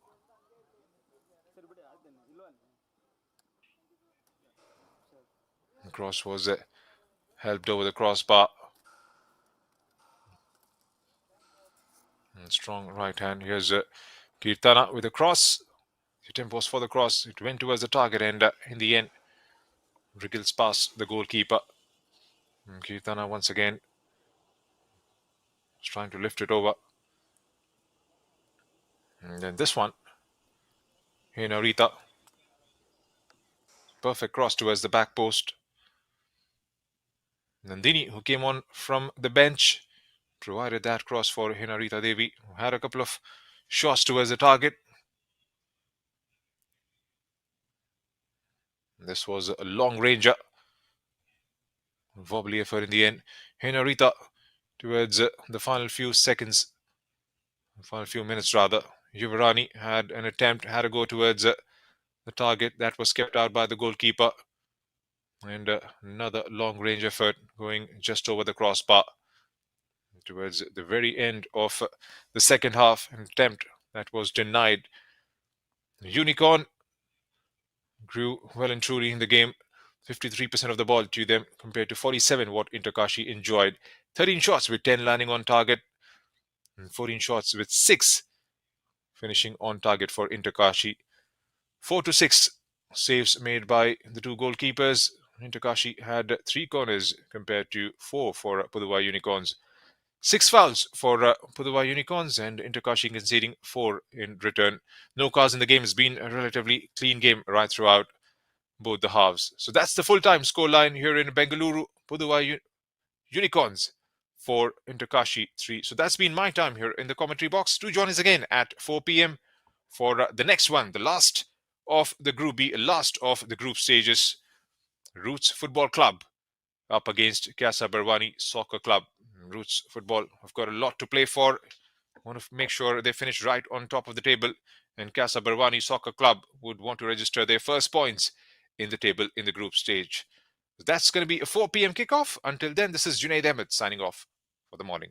The cross was helped over the crossbar. And strong right hand. Here's Kirtana with a cross. The attempt was for the cross. It went towards the target, and in the end, wriggles past the goalkeeper. And Kirtana once again is trying to lift it over. And then this one, Henarita. Perfect cross towards the back post. Nandini, who came on from the bench, provided that cross for Henarita Devi, who had a couple of shots towards the target. This was a long ranger. Wobbly effort in the end. Henarita towards the final few seconds, final few minutes rather. Yuvarani had an attempt, had a go towards the target. That was kept out by the goalkeeper. And another long range effort going just over the crossbar. Towards the very end of the second half, an attempt that was denied. Unicorn grew well and truly in the game. 53% of the ball to them compared to 47 what Inter Kashi enjoyed. 13 shots with 10 landing on target, and 14 shots with 6 finishing on target for Inter Kashi. 4 to 6 saves made by the two goalkeepers. Inter Kashi had 3 corners compared to 4 for Pudhuvai Unicorns. 6 fouls for Pudhuvai Unicorns, and Inter Kashi conceding 4 in return. No cars in the game. Has been a relatively clean game right throughout both the halves. So that's the full-time scoreline here in Bengaluru. Pudhuvai Unicorns 4, Inter Kashi 3. So that's been my time here in the commentary box. Do join us again at 4 p.m. for the next one, the last of the Group B, last of the group stages. Roots Football Club up against Casa Barwani Soccer Club. Roots Football have got a lot to play for. Want to make sure they finish right on top of the table, and Casa Barwani Soccer Club would want to register their first points in the table in the group stage. That's going to be a 4 p.m. kickoff. Until then, this is Junaid Ahmed signing off for the morning.